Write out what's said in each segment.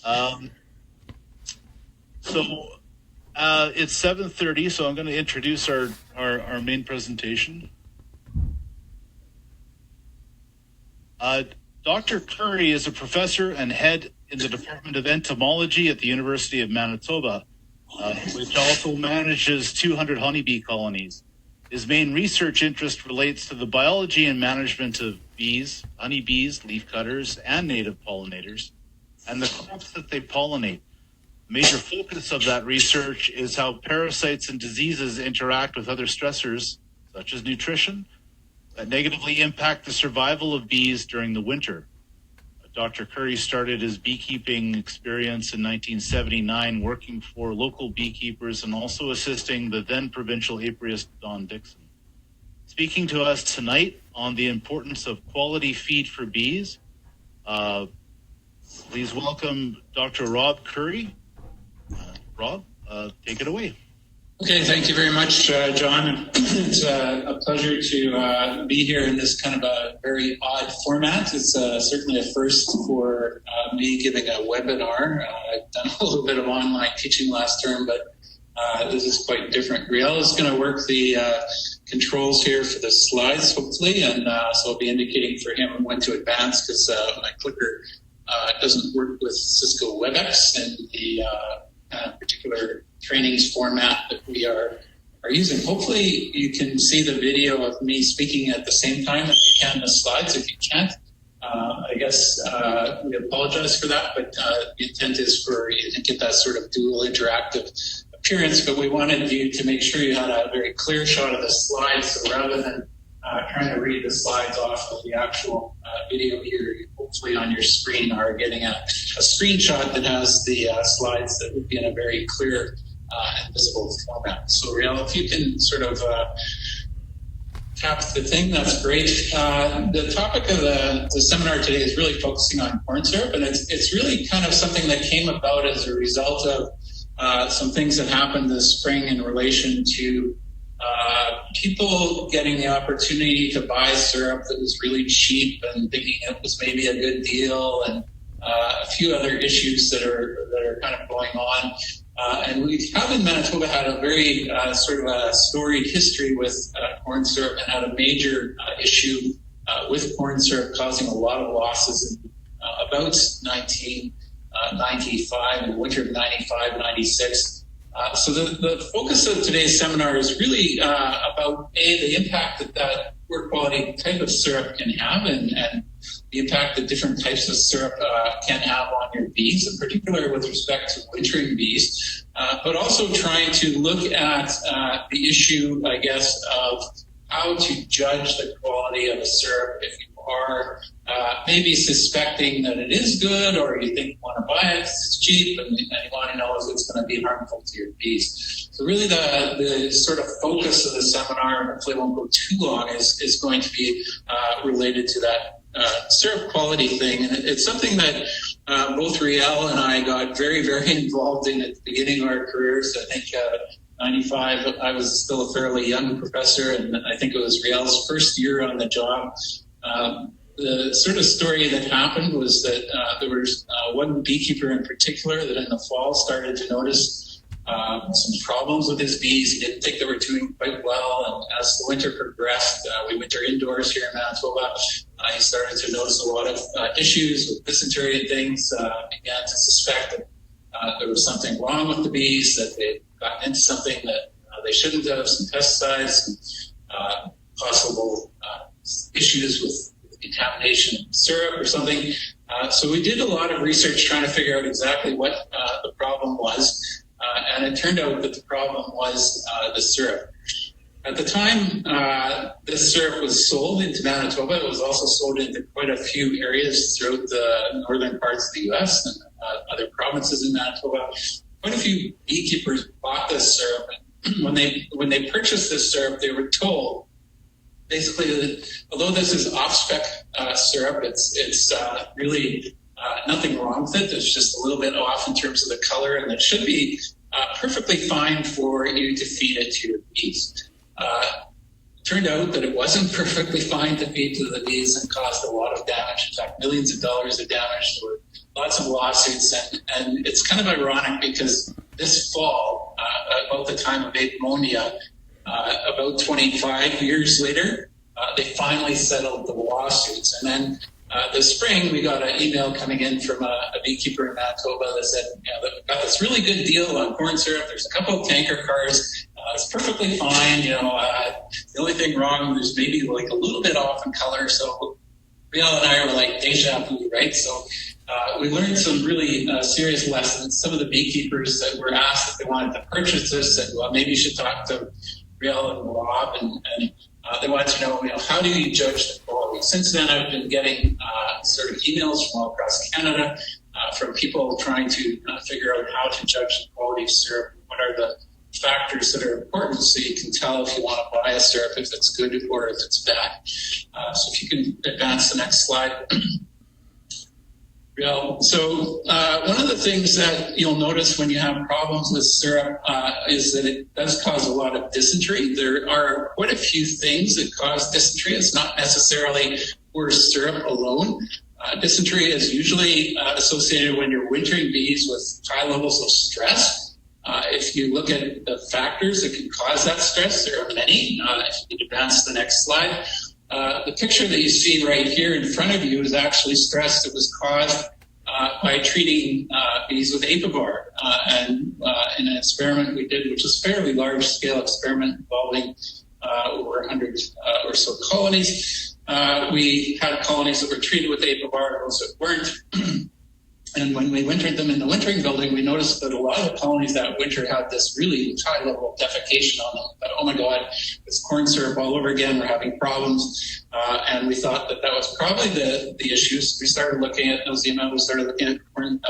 Um, it's 7:30, so I'm going to introduce our main presentation. Dr. Currie is a professor and head in the Department of Entomology at the University of Manitoba, which also manages 200 honeybee colonies. His main research interest relates to the biology and management of bees, honeybees, leafcutters, and native pollinators, and the crops that they pollinate. The major focus of that research is how parasites and diseases interact with other stressors, such as nutrition, that negatively impact the survival of bees during the winter. Dr. Currie started his beekeeping experience in 1979, working for local beekeepers and also assisting the then provincial apiarist Don Dixon. Speaking to us tonight on the importance of quality feed for bees, please welcome Dr. Rob Currie. Rob, take it away. Okay, thank you very much, John. It's a pleasure to be here in this kind of a very odd format. It's certainly a first for me giving a webinar. I've done a little bit of online teaching last term, but this is quite different. Riel is going to work the controls here for the slides, hopefully, and so I'll be indicating for him when to advance because my clicker doesn't work with Cisco WebEx and the particular trainings format that we are using. Hopefully you can see the video of me speaking at the same time if you can the slides. If you can't, I guess we apologize for that, but the intent is for you to get that sort of dual interactive appearance, but we wanted you to make sure you had a very clear shot of the slides, so rather than trying to read the slides off of the actual video here, you hopefully on your screen are getting a screenshot that has the slides that would be in a very clear and visible format. So Riel, if you can sort of tap the thing, that's great. The topic of the seminar today is really focusing on corn syrup, and it's really kind of something that came about as a result of some things that happened this spring in relation to people getting the opportunity to buy syrup that was really cheap and thinking it was maybe a good deal, and a few other issues that are kind of going on. And we have in Manitoba had a very sort of a storied history with corn syrup and had a major issue with corn syrup causing a lot of losses in about 1995, in the winter of 95, 96. So the focus of today's seminar is really about, the impact that poor quality type of syrup can have and the impact that different types of syrup can have on your bees, in particular with respect to wintering bees, but also trying to look at the issue, I guess, of how to judge the quality of a syrup if you are maybe suspecting that it is good, or you think you want to buy it because it's cheap and you want to know if it's going to be harmful to your bees. So really the sort of focus of the seminar, and hopefully it won't go too long, is going to be related to that syrup quality thing. And it's something that both Riel and I got very, very involved in at the beginning of our careers. I think 95, I was still a fairly young professor, and I think it was Riel's first year on the job. The sort of story that happened was that there was one beekeeper in particular that in the fall started to notice some problems with his bees. He didn't think they were doing quite well, and as the winter progressed, we winter indoors here in Manitoba, he started to notice a lot of issues with dysentery and things, began to suspect that there was something wrong with the bees, that they'd gotten into something that they shouldn't have, some pesticides, and possible issues with contamination in syrup or something. So we did a lot of research trying to figure out exactly what the problem was, and it turned out that the problem was the syrup. At the time this syrup was sold into Manitoba, it was also sold into quite a few areas throughout the northern parts of the U.S. and other provinces in Manitoba. Quite a few beekeepers bought this syrup, and when they purchased this syrup, they were told basically, although this is off-spec syrup, it's really nothing wrong with it. It's just a little bit off in terms of the color, and it should be perfectly fine for you to feed it to your bees. Turned out that it wasn't perfectly fine to feed to the bees and caused a lot of damage. In fact, millions of dollars of damage. There were lots of lawsuits, and it's kind of ironic because this fall, about the time of ammonia, about 25 years later, they finally settled the lawsuits. And then this spring, we got an email coming in from a beekeeper in Manitoba that said, they've got this really good deal on corn syrup. There's a couple of tanker cars. It's perfectly fine. The only thing wrong, there's maybe like a little bit off in color. So Riel and I were like deja vu, right? So we learned some really serious lessons. Some of the beekeepers that were asked if they wanted to purchase this said, well, maybe you should talk to Riel and Rob, and they wanted to know, how do you judge the quality? Since then, I've been getting sort of emails from all across Canada from people trying to figure out how to judge the quality of syrup. What are the factors that are important so you can tell if you want to buy a syrup, if it's good or if it's bad. So if you can advance the next slide. So one of the things that you'll notice when you have problems with syrup is that it does cause a lot of dysentery. There are quite a few things that cause dysentery. It's not necessarily poor syrup alone. Dysentery is usually associated when you're wintering bees with high levels of stress. If you look at the factors that can cause that stress, there are many. If you can advance to the next slide. The picture that you see right here in front of you is actually stress that was caused by treating bees with apivar. And in an experiment we did, which was a fairly large-scale experiment involving over 100 or so colonies, we had colonies that were treated with apivar and those that weren't. And when we wintered them in the wintering building, we noticed that a lot of the colonies that winter had this really high level of defecation on them. But, oh my God, it's corn syrup all over again. We're having problems. And we thought that was probably the issues. We started looking at nosema. We started looking at corn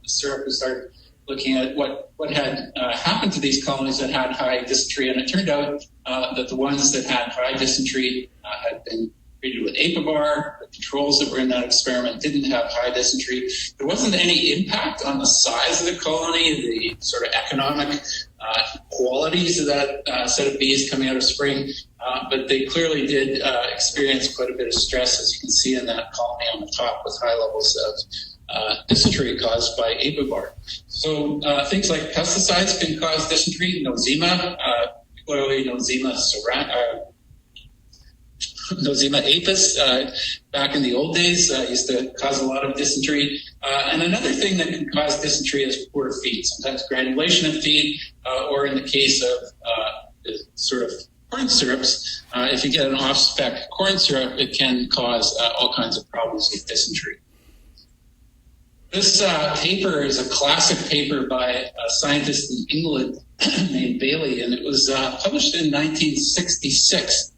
syrup. We started looking at what had happened to these colonies that had high dysentery. And it turned out that the ones that had high dysentery had been treated with apivar. The controls that were in that experiment didn't have high dysentery. There wasn't any impact on the size of the colony, the sort of economic qualities of that set of bees coming out of spring, but they clearly did experience quite a bit of stress, as you can see in that colony on the top, with high levels of dysentery caused by apivar. So things like pesticides can cause dysentery, nosema, particularly Nosema apis, back in the old days, used to cause a lot of dysentery. And another thing that can cause dysentery is poor feed, sometimes granulation of feed, or in the case of sort of corn syrups, if you get an off-spec corn syrup, it can cause all kinds of problems with dysentery. This paper is a classic paper by a scientist in England named Bailey, and it was published in 1966.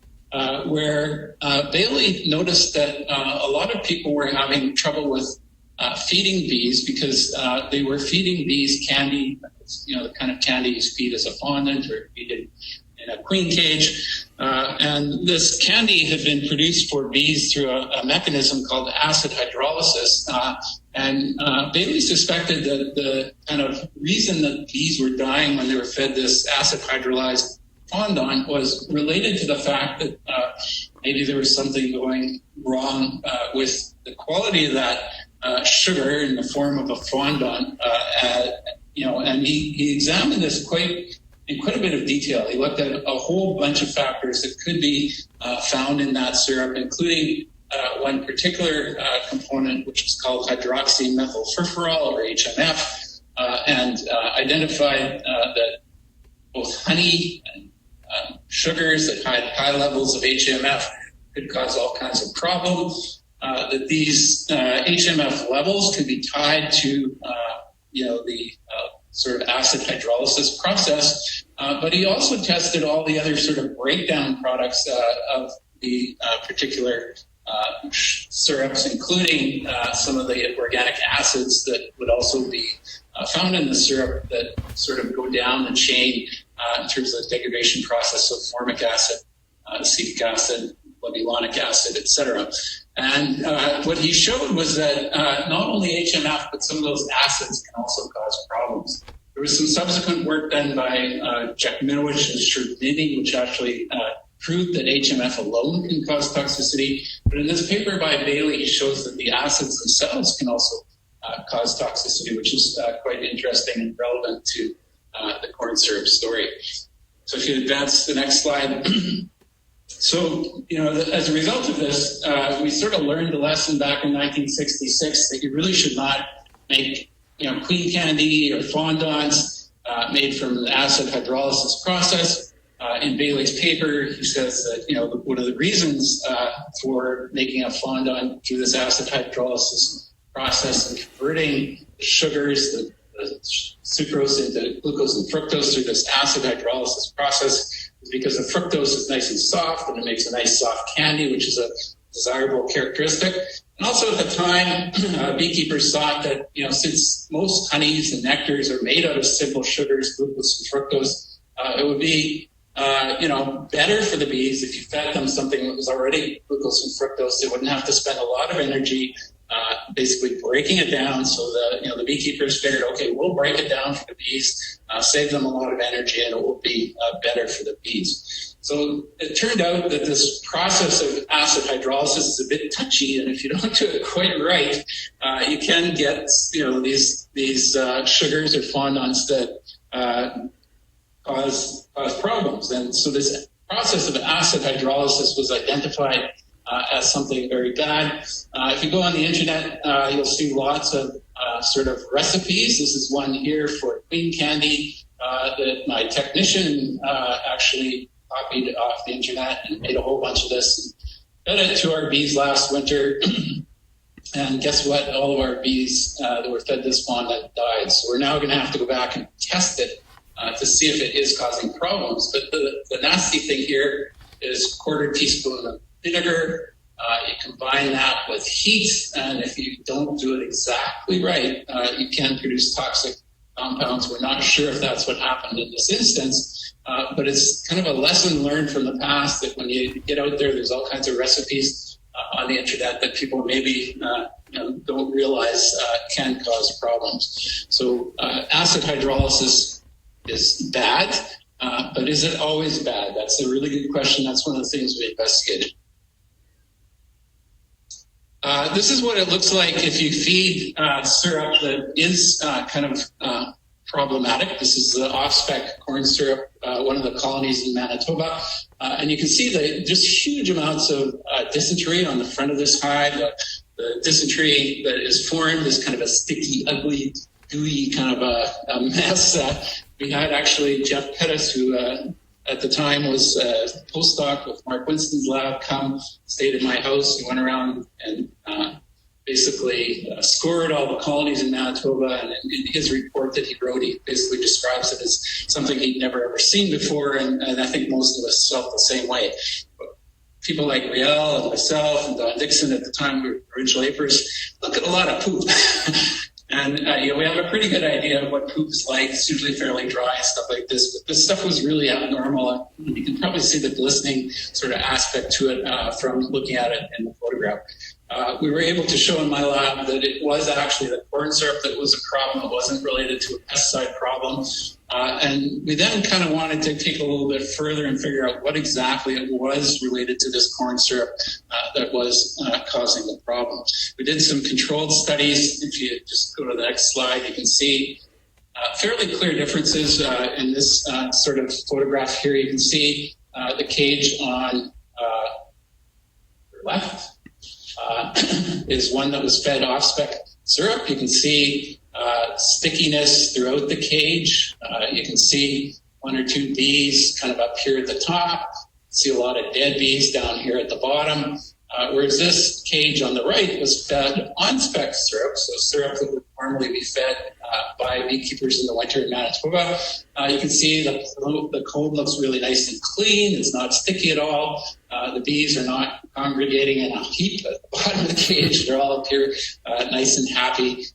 Where Bailey noticed that a lot of people were having trouble with feeding bees because they were feeding bees candy, the kind of candy you feed as a fondant or feed in a queen cage. And this candy had been produced for bees through a mechanism called acid hydrolysis. And Bailey suspected that the kind of reason that bees were dying when they were fed this acid hydrolyzed fondant was related to the fact that maybe there was something going wrong with the quality of that sugar in the form of a fondant. And he examined this in quite a bit of detail. He looked at a whole bunch of factors that could be found in that syrup, including one particular component, which is called hydroxymethylfurfural, or HMF, and identified that both honey and sugars that had high levels of HMF could cause all kinds of problems. That these HMF levels could be tied to, the sort of acid hydrolysis process. But he also tested all the other sort of breakdown products of the particular syrups, including some of the organic acids that would also be found in the syrup that sort of go down the chain in terms of the degradation process of formic acid, acetic acid, levulonic acid, etc. And what he showed was that not only HMF, but some of those acids can also cause problems. There was some subsequent work done by Jack Minowich and Shurdini, which actually proved that HMF alone can cause toxicity. But in this paper by Bailey, he shows that the acids themselves can also cause toxicity, which is quite interesting and relevant to the corn syrup story. So if you advance the next slide. So, as a result of this, we sort of learned the lesson back in 1966 that you really should not make, queen candy or fondants made from the acid hydrolysis process. In Bailey's paper, he says that, one of the reasons for making a fondant through this acid hydrolysis process and converting sugars, the sucrose into glucose and fructose through this acid hydrolysis process is because the fructose is nice and soft and it makes a nice soft candy, which is a desirable characteristic. And also at the time, beekeepers thought that, since most honeys and nectars are made out of simple sugars, glucose and fructose, it would be, better for the bees if you fed them something that was already glucose and fructose. They wouldn't have to spend a lot of energy basically breaking it down. So the beekeepers figured, okay, we'll break it down for the bees, save them a lot of energy, and it will be better for the bees. So it turned out that this process of acid hydrolysis is a bit touchy, and if you don't do it quite right, you can get these sugars or fondants that cause problems. And so this process of acid hydrolysis was identified as something very bad. If you go on the internet, you'll see lots of sort of recipes. This is one here for queen candy that my technician actually copied off the internet and made a whole bunch of this and fed it to our bees last winter. And guess what? All of our bees that were fed this fondant died. So we're now going to have to go back and test it to see if it is causing problems. But the nasty thing here is a quarter teaspoon of vinegar. You combine that with heat, and if you don't do it exactly right, you can produce toxic compounds. We're not sure if that's what happened in this instance, but it's kind of a lesson learned from the past that when you get out there's all kinds of recipes on the internet that people maybe don't realize can cause problems. So acid hydrolysis is bad, but is it always bad? That's a really good question. That's one of the things we investigated. This is what it looks like if you feed syrup that is kind of problematic. This is the off-spec corn syrup, one of the colonies in Manitoba. And you can see that just huge amounts of dysentery on the front of this hive. The dysentery that is formed is kind of a sticky, ugly, gooey kind of a mess. We had actually Jeff Pettis, who at the time was a postdoc with Mark Winston's lab, stayed at my house. He went around and basically scored all the colonies in Manitoba. And in his report that he wrote, he basically describes it as something he'd never ever seen before. And I think most of us felt the same way. But people like Riel and myself and Don Dixon at the time, we were original apers, look at a lot of poop. And we have a pretty good idea of what poop is like. It's usually fairly dry and stuff like this. But this stuff was really abnormal. You can probably see the glistening sort of aspect to it from looking at it in the photograph. We were able to show in my lab that it was actually the corn syrup that was a problem. It wasn't related to a pesticide problem. And we then kind of wanted to take a little bit further and figure out what exactly it was related to this corn syrup that was causing the problem. We did some controlled studies. If you just go to the next slide, you can see fairly clear differences in this sort of photograph here. You can see the cage on the left is one that was fed off-spec syrup. You can see stickiness throughout the cage. You can see one or two bees kind of up here at the top. See a lot of dead bees down here at the bottom. Whereas this cage on the right was fed on-spec syrup, so syrup that would normally be fed by beekeepers in the winter in Manitoba. You can see the comb looks really nice and clean. It's not sticky at all. The bees are not congregating in a heap at the bottom of the cage. They're all up here nice and happy.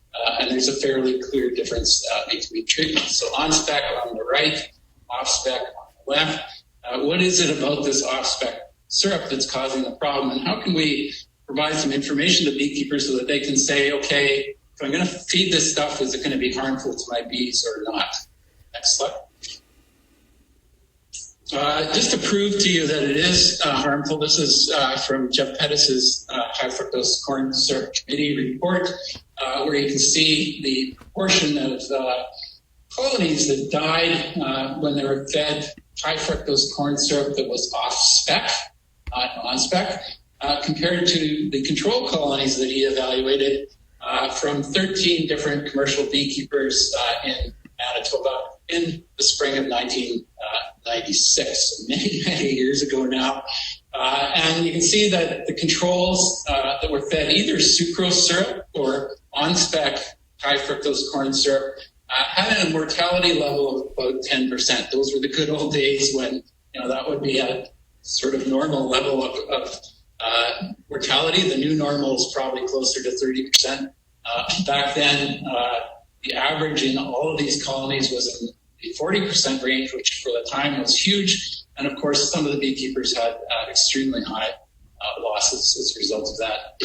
And there's a fairly clear difference between treatments. So on-spec on the right, off-spec on the left. What is it about this off-spec syrup that's causing the problem? And how can we provide some information to beekeepers so that they can say, okay, if I'm going to feed this stuff, is it going to be harmful to my bees or not? Next slide. Just to prove to you that it is harmful, this is from Jeff Pettis's high fructose corn syrup committee report. where you can see the proportion of colonies that died when they were fed high fructose corn syrup that was off spec, not on spec, compared to the control colonies that he evaluated from 13 different commercial beekeepers in Manitoba in the spring of 1996, many years ago now. And you can see that the controls that were fed either sucrose syrup or on-spec high fructose corn syrup had a mortality level of about 10%. Those were the good old days when that would be a sort of normal level of mortality. The new normal is probably closer to 30%. Back then, the average in all of these colonies was in the 40% range, which for the time was huge. And of course, some of the beekeepers had extremely high losses as a result of that.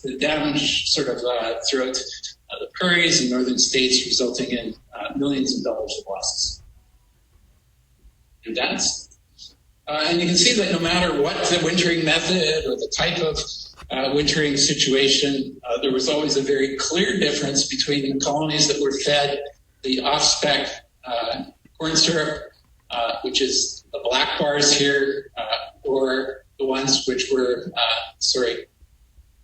The damage sort of throughout the prairies and northern states, resulting in millions of dollars of losses. And you can see that no matter what the wintering method or the type of wintering situation, there was always a very clear difference between the colonies that were fed the off-spec corn syrup, which is the black bars here, or the ones which were,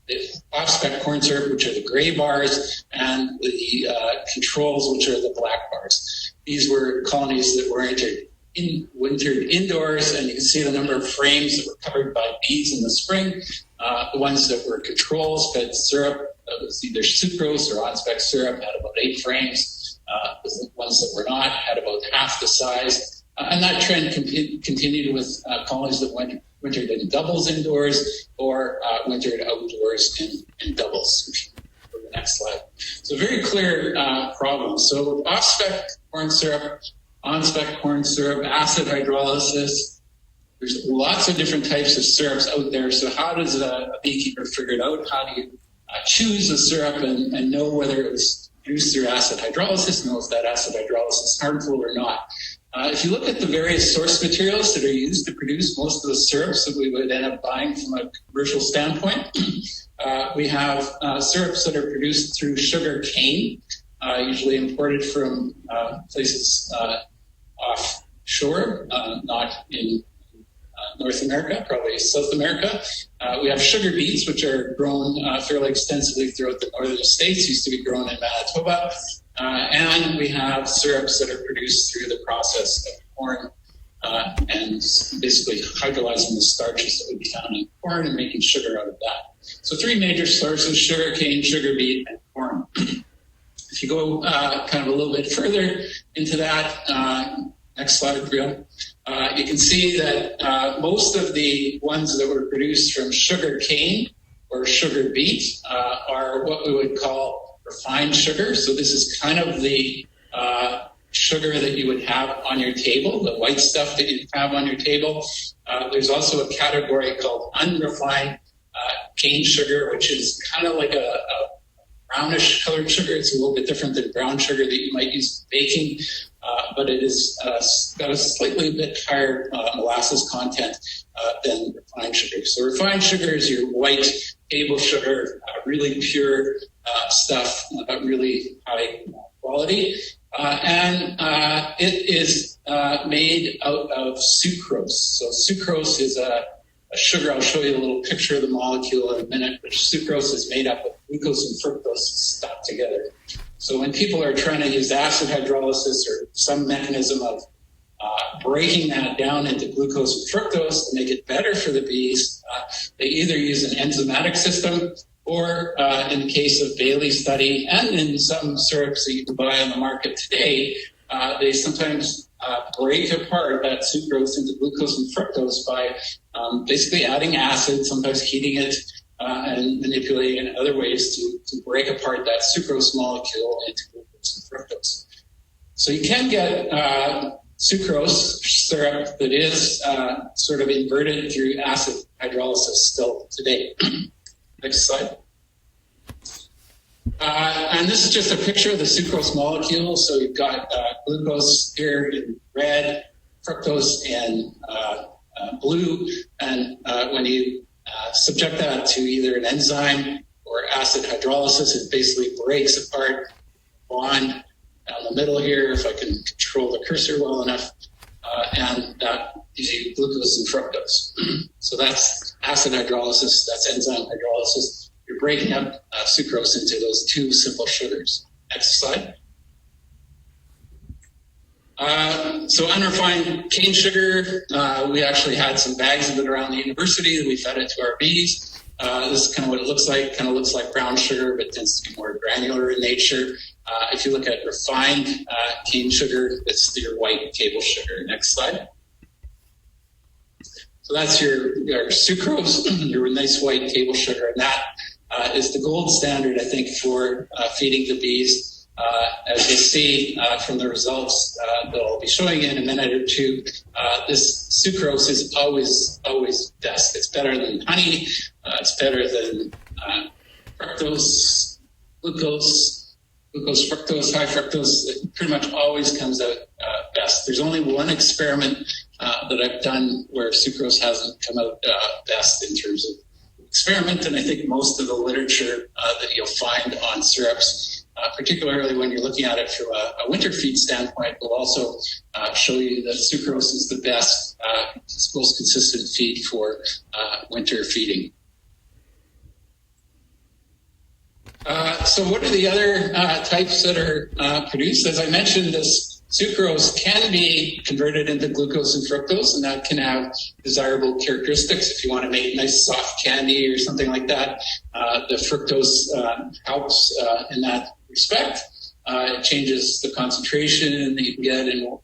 the off-spec corn syrup, which are the gray bars, and the controls, which are the black bars. These were colonies that were wintered indoors, and you can see the number of frames that were covered by bees in the spring. The ones that were controls fed syrup, that was either sucrose or on-spec syrup, had about 8 frames. The ones that were not had about half the size. And that trend continued with colonies that wintered in doubles indoors or wintered outdoors in doubles. For the next slide. So very clear problem. So off-spec corn syrup, on-spec corn syrup, acid hydrolysis. There's lots of different types of syrups out there. So how does a beekeeper figure it out? How do you choose a syrup and know whether it was produced through acid hydrolysis, know if that acid hydrolysis is harmful or not? If you look at the various source materials that are used to produce most of the syrups that we would end up buying from a commercial standpoint, we have syrups that are produced through sugar cane, usually imported from places offshore, not in North America, probably South America. We have sugar beets, which are grown fairly extensively throughout the northern states, used to be grown in Manitoba. And we have syrups that are produced through the process of corn and basically hydrolyzing the starches that would be found in corn and making sugar out of that. So 3 major sources: sugar cane, sugar beet, and corn. If you go kind of a little bit further into that, next slide, Brian, you can see that most of the ones that were produced from sugar cane or sugar beet are what we would call refined sugar. So this is kind of the sugar that you would have on your table, the white stuff that you have on your table. There's also a category called unrefined cane sugar, which is kind of like a brownish colored sugar. It's a little bit different than brown sugar that you might use for baking, but it is got a slightly bit higher molasses content than refined sugar. So refined sugar is your white table sugar, really pure stuff, really high quality. And it is made out of sucrose. So sucrose is a sugar. I'll show you a little picture of the molecule in a minute, but sucrose is made up of glucose and fructose stuck together. So when people are trying to use acid hydrolysis or some mechanism of breaking that down into glucose and fructose to make it better for the bees, they either use an enzymatic system or in the case of Bailey's study and in some syrups that you can buy on the market today, they sometimes break apart that sucrose into glucose and fructose by basically adding acid, sometimes heating it, and manipulating it in other ways to break apart that sucrose molecule into glucose and fructose. So you can get sucrose syrup that is sort of inverted through acid hydrolysis still today. Next slide. And this is just a picture of the sucrose molecule. So you've got glucose here in red, fructose in blue, and when you subject that to either an enzyme or acid hydrolysis. It basically breaks apart bond down the middle here, if I can control the cursor well enough, and that gives you glucose and fructose. So that's acid hydrolysis, that's enzyme hydrolysis. You're breaking up sucrose into those two simple sugars. Next slide. So unrefined cane sugar, we actually had some bags of it around the university that we fed it to our bees. This is kind of what it looks like. Kind of looks like brown sugar, but tends to be more granular in nature. If you look at refined cane sugar, it's your white table sugar. Next slide. So that's your sucrose, your nice white table sugar, and that is the gold standard, I think, for feeding the bees. As you see from the results that I'll be showing in a minute or two, this sucrose is always best. It's better than honey. It's better than fructose, glucose, fructose, high fructose. It pretty much always comes out best. There's only one experiment that I've done where sucrose hasn't come out best in terms of experiment, and I think most of the literature that you'll find on syrups, particularly when you're looking at it from a winter feed standpoint, will also show you that sucrose is the best, most consistent feed for winter feeding. So what are the other types that are produced? As I mentioned, this sucrose can be converted into glucose and fructose, and that can have desirable characteristics. If you want to make nice soft candy or something like that, the fructose helps in that respect. It changes the concentration that you can get in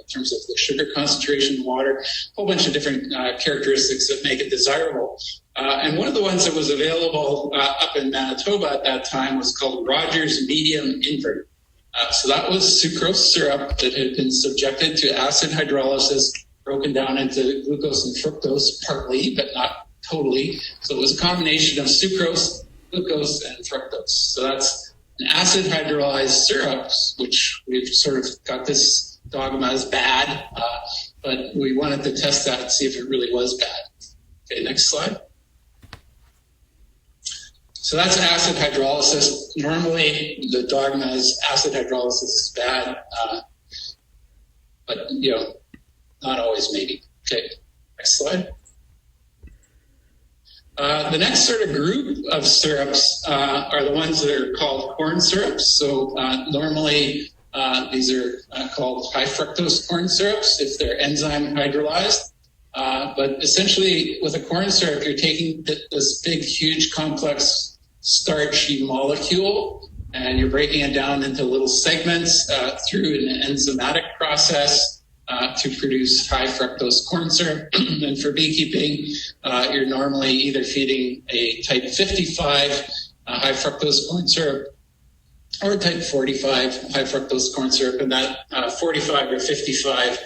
terms of the sugar concentration in water, a whole bunch of different characteristics that make it desirable. And one of the ones that was available up in Manitoba at that time was called Rogers Medium Invert. So that was sucrose syrup that had been subjected to acid hydrolysis, broken down into glucose and fructose partly, but not totally. So it was a combination of sucrose, glucose, and fructose. So that's an acid hydrolyzed syrups, which we've sort of got this dogma as bad, but we wanted to test that and see if it really was bad. Okay, next slide. So that's acid hydrolysis. Normally, the dogma is acid hydrolysis is bad, but not always maybe. Okay, next slide. The next sort of group of syrups are the ones that are called corn syrups. So normally these are called high fructose corn syrups if they're enzyme hydrolyzed. But essentially with a corn syrup, you're taking this big, huge, complex starchy molecule and you're breaking it down into little segments through an enzymatic process to produce high fructose corn syrup. And for beekeeping, you're normally either feeding a type 55 high fructose corn syrup or type 45 high fructose corn syrup, and that 45 or 55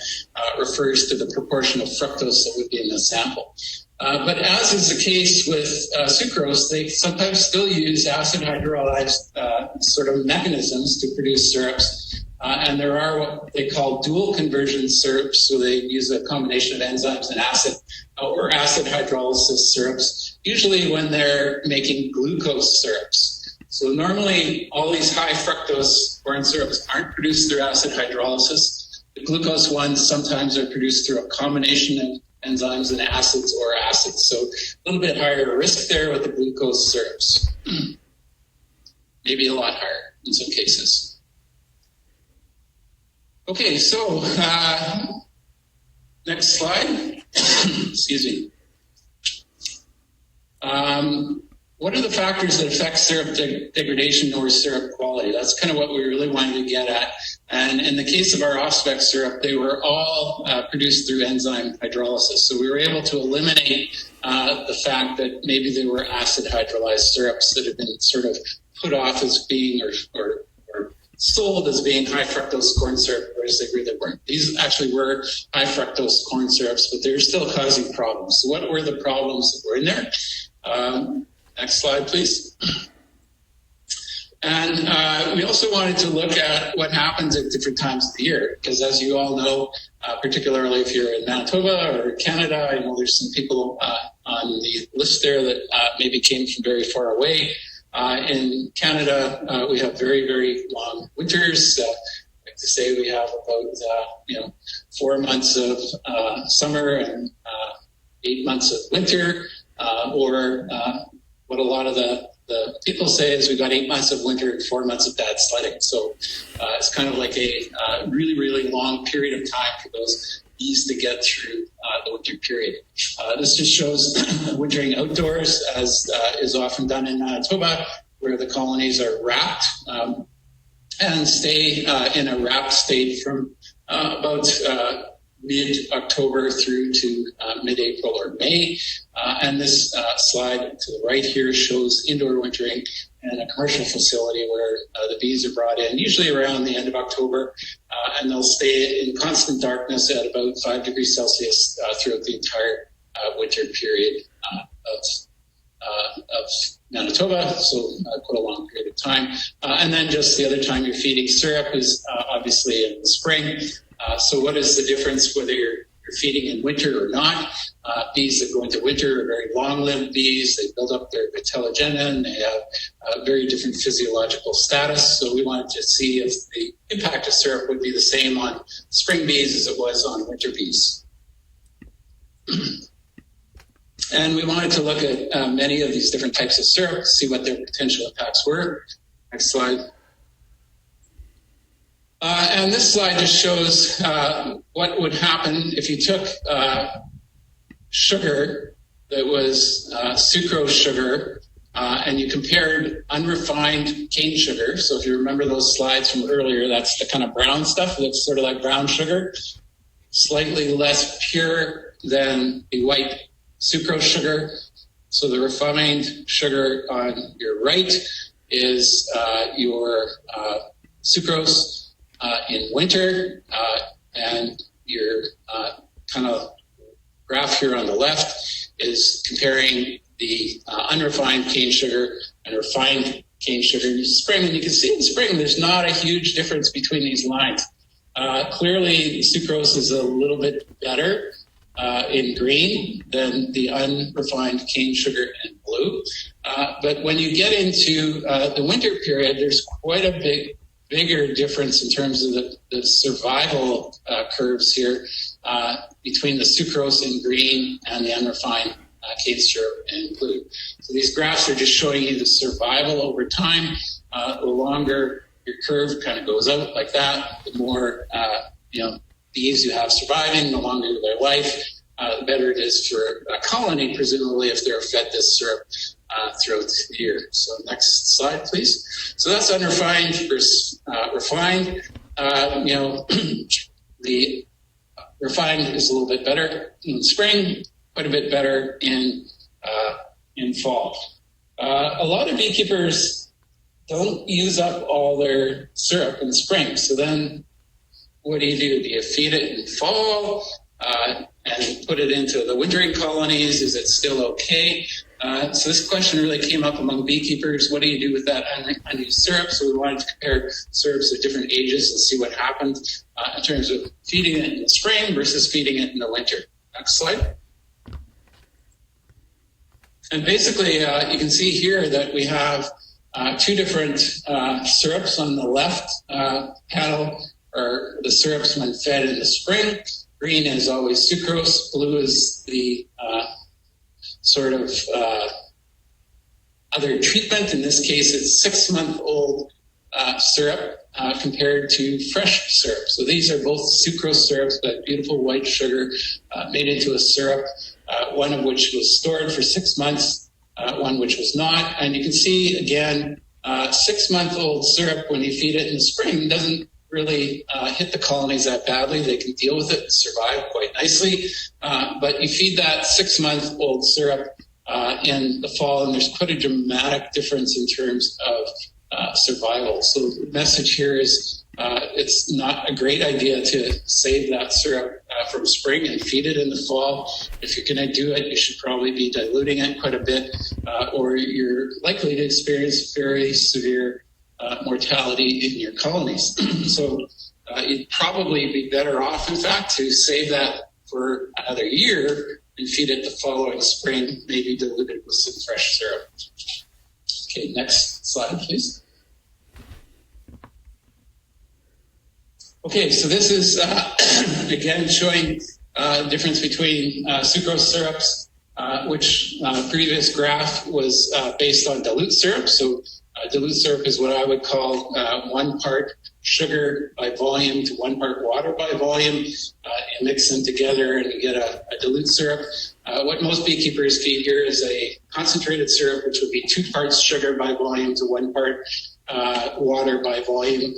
refers to the proportion of fructose that would be in the sample. But as is the case with sucrose, they sometimes still use acid hydrolyzed sort of mechanisms to produce syrups. And there are what they call dual conversion syrups, so they use a combination of enzymes and acid, or acid hydrolysis syrups, usually when they're making glucose syrups. So normally all these high fructose corn syrups aren't produced through acid hydrolysis. The glucose ones sometimes are produced through a combination of enzymes and acids or acids. So a little bit higher risk there with the glucose syrups. Maybe a lot higher in some cases. Okay, so next slide. Excuse me. What are the factors that affect syrup degradation or syrup quality? That's kind of what we really wanted to get at. And in the case of our off-spec syrup, they were all produced through enzyme hydrolysis. So we were able to eliminate the fact that maybe they were acid hydrolyzed syrups that had been sort of put off as being or sold as being high fructose corn syrup, whereas they really weren't. These actually were high fructose corn syrups, but they were still causing problems. So what were the problems that were in there? Next slide, please. And we also wanted to look at what happens at different times of the year, because as you all know, particularly if you're in Manitoba or Canada, I know there's some people on the list there that maybe came from very far away. In Canada, we have very, very long winters. I like to say we have about 4 months of summer and 8 months of winter, or what a lot of the people say is we've got 8 months of winter and 4 months of bad sledding. So it's kind of like a really, really long period of time for those bees to get through the winter period. This just shows wintering outdoors, as is often done in Manitoba, where the colonies are wrapped and stay in a wrapped state from about mid-October through to mid-April or May. And this slide to the right here shows indoor wintering in a commercial facility where the bees are brought in, usually around the end of October, and they'll stay in constant darkness at about 5 degrees Celsius throughout the entire winter period of Manitoba, so quite a long period of time. And then just the other time you're feeding syrup is obviously in the spring. So what is the difference whether you're feeding in winter or not? Bees that go into winter are very long-lived bees. They build up their vitellogenin, and they have a very different physiological status. So we wanted to see if the impact of syrup would be the same on spring bees as it was on winter bees. And we wanted to look at many of these different types of syrup to see what their potential impacts were. Next slide. And this slide just shows what would happen if you took sugar that was sucrose sugar and you compared unrefined cane sugar. So if you remember those slides from earlier, that's the kind of brown stuff that's sort of like brown sugar, slightly less pure than the white sucrose sugar. So the refined sugar on your right is your sucrose in winter, and your kind of graph here on the left is comparing the unrefined cane sugar and refined cane sugar in spring. And you can see in spring there's not a huge difference between these lines. Clearly, sucrose is a little bit better in green than the unrefined cane sugar in blue. But when you get into the winter period, there's quite a bigger difference in terms of the survival curves here between the sucrose in green and the unrefined cane syrup in blue. So these graphs are just showing you the survival over time. The longer your curve kind of goes out like that, the more bees you have surviving, the longer their life, the better it is for a colony, presumably, if they're fed this syrup throughout the year. So next slide, please. So that's unrefined versus refined. The refined is a little bit better in spring, quite a bit better in fall. A lot of beekeepers don't use up all their syrup in spring. So then what do? Do you feed it in fall and put it into the wintering colonies? Is it still okay? So this question really came up among beekeepers. What do you do with that unused syrup? So we wanted to compare syrups of different ages and see what happened in terms of feeding it in the spring versus feeding it in the winter. Next slide. And basically, you can see here that we have two different syrups. On the left panel are the syrups when fed in the spring. Green is always sucrose. Blue is the sort of other treatment. In this case, it's 6-month-old syrup compared to fresh syrup. So these are both sucrose syrups, but beautiful white sugar made into a syrup, one of which was stored for 6 months, one which was not. And you can see, again, 6-month-old syrup, when you feed it in the spring, doesn't really hit the colonies that badly. They can deal with it and survive quite nicely. But you feed that 6-month-old syrup in the fall, and there's quite a dramatic difference in terms of survival. So the message here is it's not a great idea to save that syrup from spring and feed it in the fall. If you're going to do it, you should probably be diluting it quite a bit, or you're likely to experience very severe mortality in your colonies. So you'd probably be better off, in fact, to save that for another year and feed it the following spring, maybe diluted with some fresh syrup. Okay, next slide, please. Okay, so this is, again, showing the difference between sucrose syrups, which previous graph was based on dilute syrup. So dilute syrup is what I would call 1 part sugar by volume to 1 part water by volume. You mix them together and you get a dilute syrup. What most beekeepers feed here is a concentrated syrup, which would be 2 parts sugar by volume to 1 part water by volume.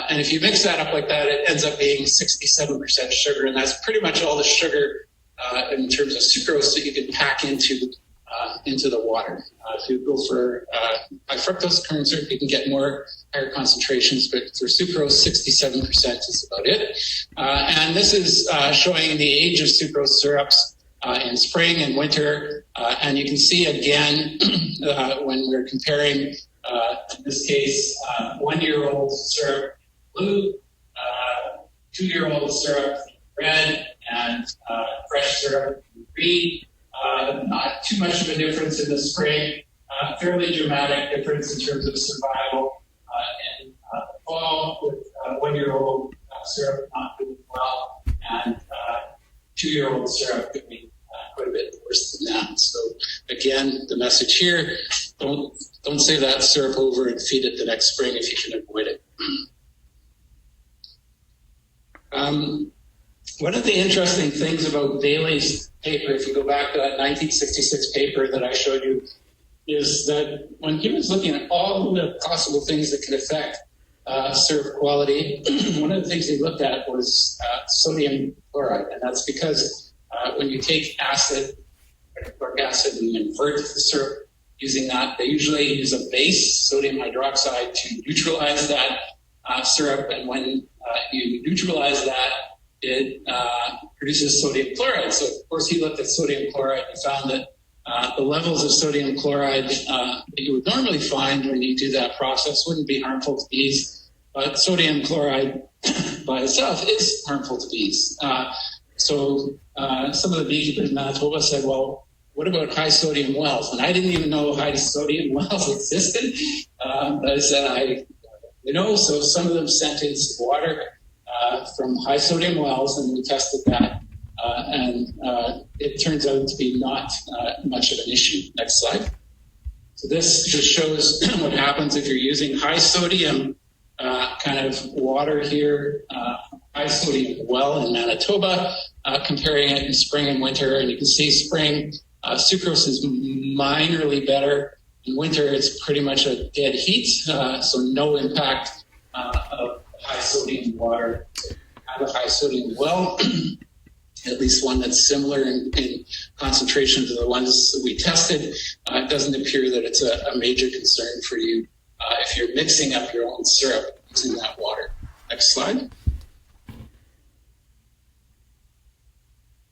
And if you mix that up like that, it ends up being 67% sugar, and that's pretty much all the sugar in terms of sucrose that you can pack into the water. If you go for high fructose corn syrup, you can get higher concentrations, but for sucrose, 67% is about it. And this is showing the age of sucrose syrups in spring and winter. And you can see again, when we're comparing, in this case, 1-year-old syrup blue, 2-year-old syrup red, and fresh syrup green. Not too much of a difference in the spring, fairly dramatic difference in terms of survival in the fall, with 1-year-old syrup not doing well, and 2-year-old syrup doing quite a bit worse than that. So again, the message here, don't save that syrup over and feed it the next spring if you can avoid it. One of the interesting things about Bailey's paper, if you go back to that 1966 paper that I showed you, is that when he was looking at all the possible things that can affect syrup quality, one of the things he looked at was sodium chloride. And that's because when you take chloric acid, and invert the syrup using that, they usually use a base, sodium hydroxide, to neutralize that syrup. And when you neutralize that, it produces sodium chloride. So, of course, he looked at sodium chloride and found that the levels of sodium chloride that you would normally find when you do that process wouldn't be harmful to bees. But sodium chloride by itself is harmful to bees. So some of the beekeepers in Manitoba said, well, what about high sodium wells? And I didn't even know high sodium wells existed. But I said, so some of them sent in some water from high sodium wells, and we tested that, and it turns out to be not much of an issue. Next slide. So this just shows what happens if you're using high sodium kind of water here, high sodium well in Manitoba, comparing it in spring and winter, and you can see spring sucrose is minorly better. In winter, it's pretty much a dead heat, so no impact of high sodium water. Have a high sodium well, at least one that's similar in concentration to the ones that we tested. It doesn't appear that it's a major concern for you if you're mixing up your own syrup using that water. Next slide.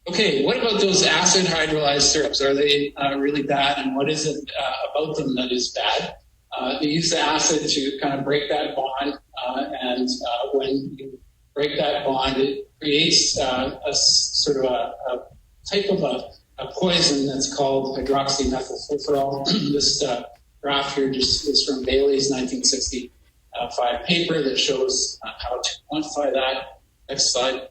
Okay, what about those acid hydrolyzed syrups? Are they really bad, and what is it about them that is bad? They use the acid to kind of break that bond, and when you break that bond, it creates a sort of a type of a poison that's called hydroxymethylfurfural. This graph here just is from Bailey's 1965 paper that shows how to quantify that. Next slide.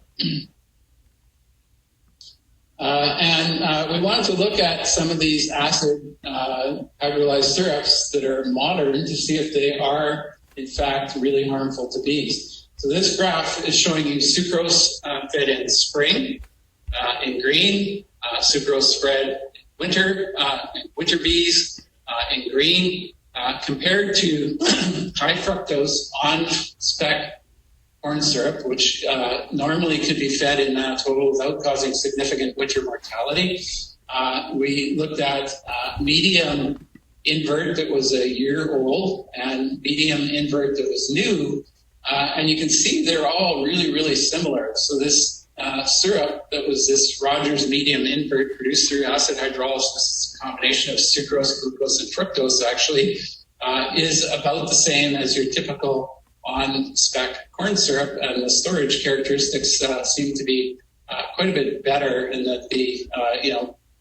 And we wanted to look at some of these acid hydrolyzed syrups that are modern to see if they are, in fact, really harmful to bees. So this graph is showing you sucrose fed in spring in green, sucrose spread winter bees in green, compared to high fructose on spec corn syrup, which normally could be fed in Manitoba without causing significant winter mortality. We looked at medium invert that was a year old and medium invert that was new. And you can see they're all really, really similar. So this syrup that was this Rogers medium invert produced through acid hydrolysis, a combination of sucrose, glucose, and fructose actually, is about the same as your typical on spec corn syrup, and the storage characteristics seem to be quite a bit better in that the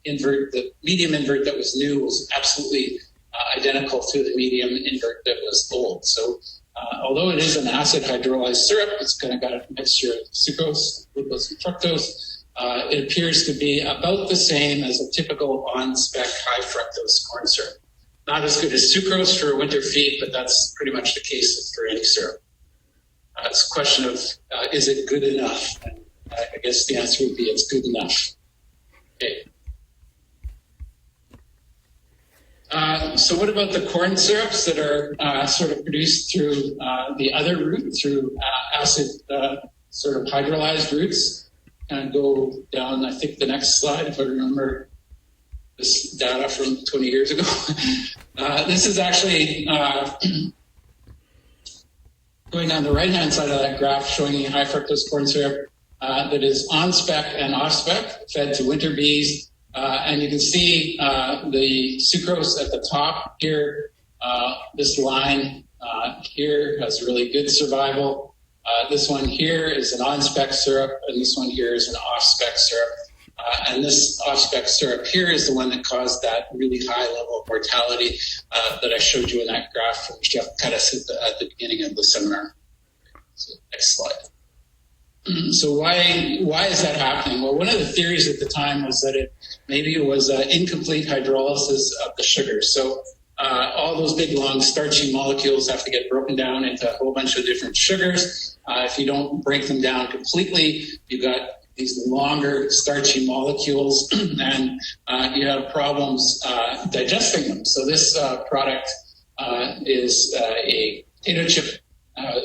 invert, the medium invert that was new was absolutely identical to the medium invert that was old. So although it is an acid hydrolyzed syrup, it's kind of got a mixture of sucrose, glucose, and fructose. It appears to be about the same as a typical on-spec high fructose corn syrup. Not as good as sucrose for winter feed, but that's pretty much the case for any syrup. It's a question of, is it good enough? And I guess the answer would be it's good enough. Okay. So what about the corn syrups that are sort of produced through the other route, through acid sort of hydrolyzed routes? Kind of go down, I think, the next slide, if I remember this data from 20 years ago. This is actually going on the right-hand side of that graph, showing you high fructose corn syrup that is on-spec and off-spec, fed to winter bees. And you can see the sucrose at the top here. This line here has really good survival. This one here is an on-spec syrup, and this one here is an off-spec syrup. And this off-spec syrup here is the one that caused that really high level of mortality that I showed you in that graph from Jeff Pettis at the beginning of the seminar. So next slide. So why is that happening? Well, one of the theories at the time was that maybe it was incomplete hydrolysis of the sugar. So all those big, long, starchy molecules have to get broken down into a whole bunch of different sugars. If you don't break them down completely, you've got these longer, starchy molecules, and you have problems digesting them. So this product is a potato chip,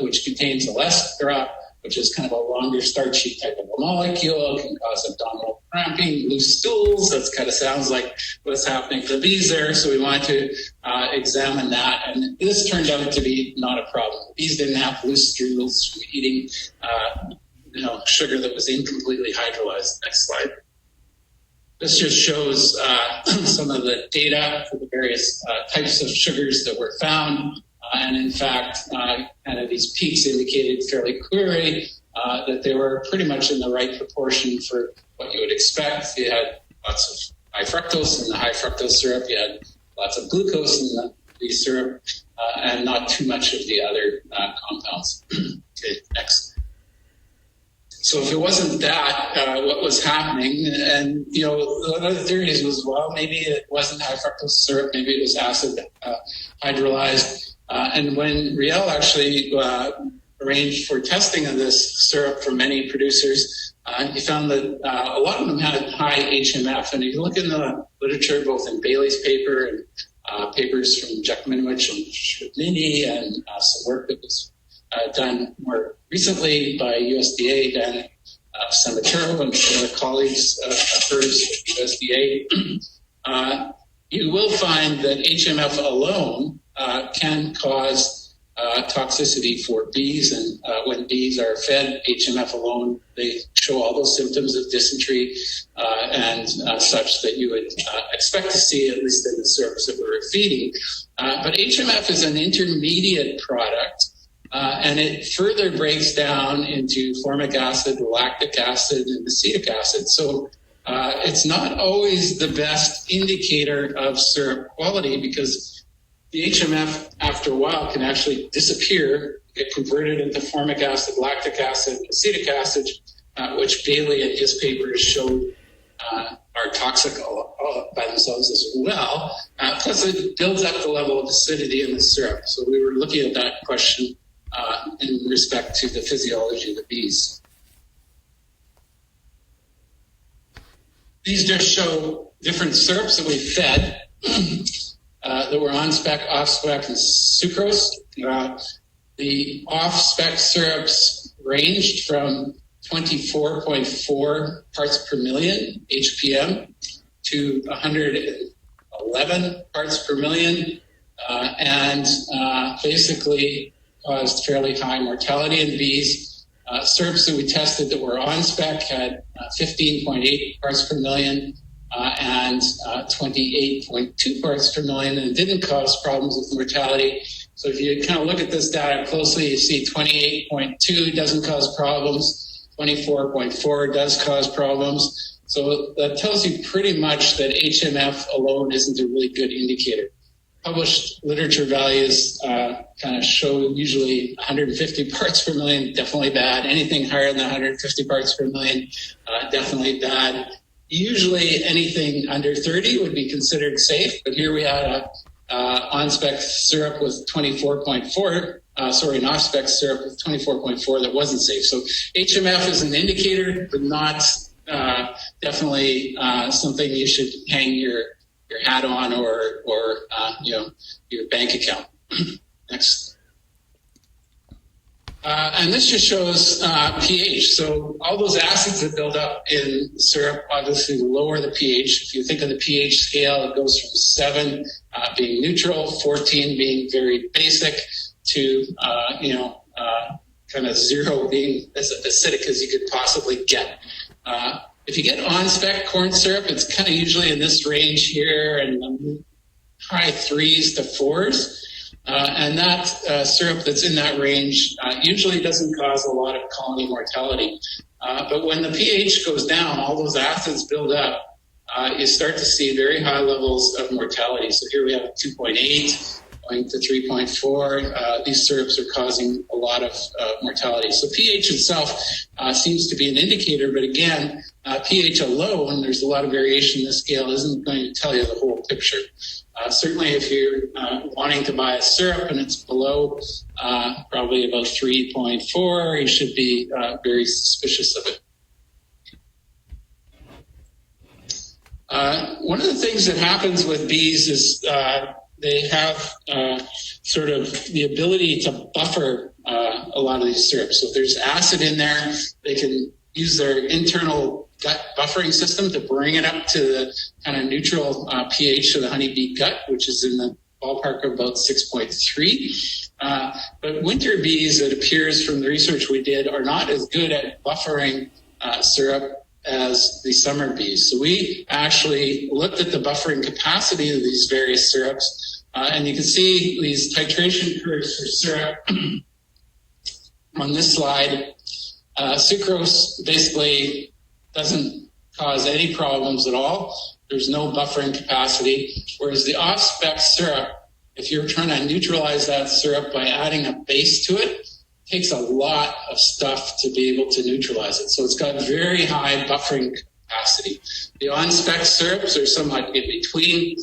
which contains olestra, which is kind of a longer, starchy type of a molecule. It can cause abdominal cramping, loose stools. That kind of sounds like what's happening to the bees there. So we wanted to examine that. And this turned out to be not a problem. The bees didn't have loose stools from eating sugar that was incompletely hydrolyzed. Next slide. This just shows some of the data for the various types of sugars that were found. And in fact, kind of these peaks indicated fairly clearly that they were pretty much in the right proportion for what you would expect. You had lots of high fructose in the high fructose syrup. You had lots of glucose in the syrup, and not too much of the other compounds. Okay, next. So if it wasn't that, what was happening? And, one of the theories was, well, maybe it wasn't high fructose syrup. Maybe it was acid hydrolyzed. And when Riel actually arranged for testing of this syrup for many producers, he found that a lot of them had high HMF. And if you look in the literature, both in Bailey's paper and papers from Jack Minowich and Schmidt-Mini, and some work that was done more recently by USDA, Dan Samatero and some other colleagues of hers at USDA, you will find that HMF alone can cause toxicity for bees, and when bees are fed HMF alone, they show all those symptoms of dysentery and such that you would expect to see, at least in the syrups that we were feeding. But HMF is an intermediate product, and it further breaks down into formic acid, lactic acid, and acetic acid. So it's not always the best indicator of syrup quality, because the HMF, after a while, can actually disappear, get converted into formic acid, lactic acid, and acetic acid, which Bailey in his papers showed are toxic by themselves as well. Plus, it builds up the level of acidity in the syrup. So we were looking at that question in respect to the physiology of the bees. These just show different syrups that we fed. That were on-spec, off-spec, and sucrose. The off-spec syrups ranged from 24.4 parts per million HPM to 111 parts per million, and basically caused fairly high mortality in bees. Syrups that we tested that were on-spec had 15.8 parts per million, and 28.2 parts per million, and it didn't cause problems with mortality. So if you kind of look at this data closely, you see 28.2 doesn't cause problems, 24.4 does cause problems. So that tells you pretty much that HMF alone isn't a really good indicator. Published literature values kind of show usually 150 parts per million, definitely bad. Anything higher than 150 parts per million, definitely bad. Usually anything under 30 would be considered safe, but here we had a on-spec syrup with 24.4, an off-spec syrup with 24.4 that wasn't safe. So HMF is an indicator, but not definitely something you should hang your hat on or your bank account. Next. And this just shows pH. So all those acids that build up in syrup obviously lower the pH. If you think of the pH scale, it goes from 7 being neutral, 14 being very basic, to kind of 0 being as acidic as you could possibly get. If you get on-spec corn syrup, it's kind of usually in this range here, and high 3s to 4s. And that syrup that's in that range usually doesn't cause a lot of colony mortality. But when the pH goes down, all those acids build up, you start to see very high levels of mortality. So here we have 2.8 going to 3.4. These syrups are causing a lot of mortality. So pH itself seems to be an indicator, but again, pH alone, there's a lot of variation in the scale, isn't going to tell you the whole picture. Certainly if you're wanting to buy a syrup and it's below probably about 3.4, you should be very suspicious of it. One of the things that happens with bees is they have sort of the ability to buffer a lot of these syrups. So if there's acid in there, they can use their internal gut buffering system to bring it up to the kind of neutral pH of the honeybee gut, which is in the ballpark of about 6.3. But winter bees, it appears from the research we did, are not as good at buffering syrup as the summer bees. So we actually looked at the buffering capacity of these various syrups, and you can see these titration curves for syrup on this slide. Sucrose basically doesn't cause any problems at all. There's no buffering capacity, whereas the off-spec syrup, if you're trying to neutralize that syrup by adding a base to it, takes a lot of stuff to be able to neutralize it. So it's got very high buffering capacity. The on-spec syrups are somewhat in between.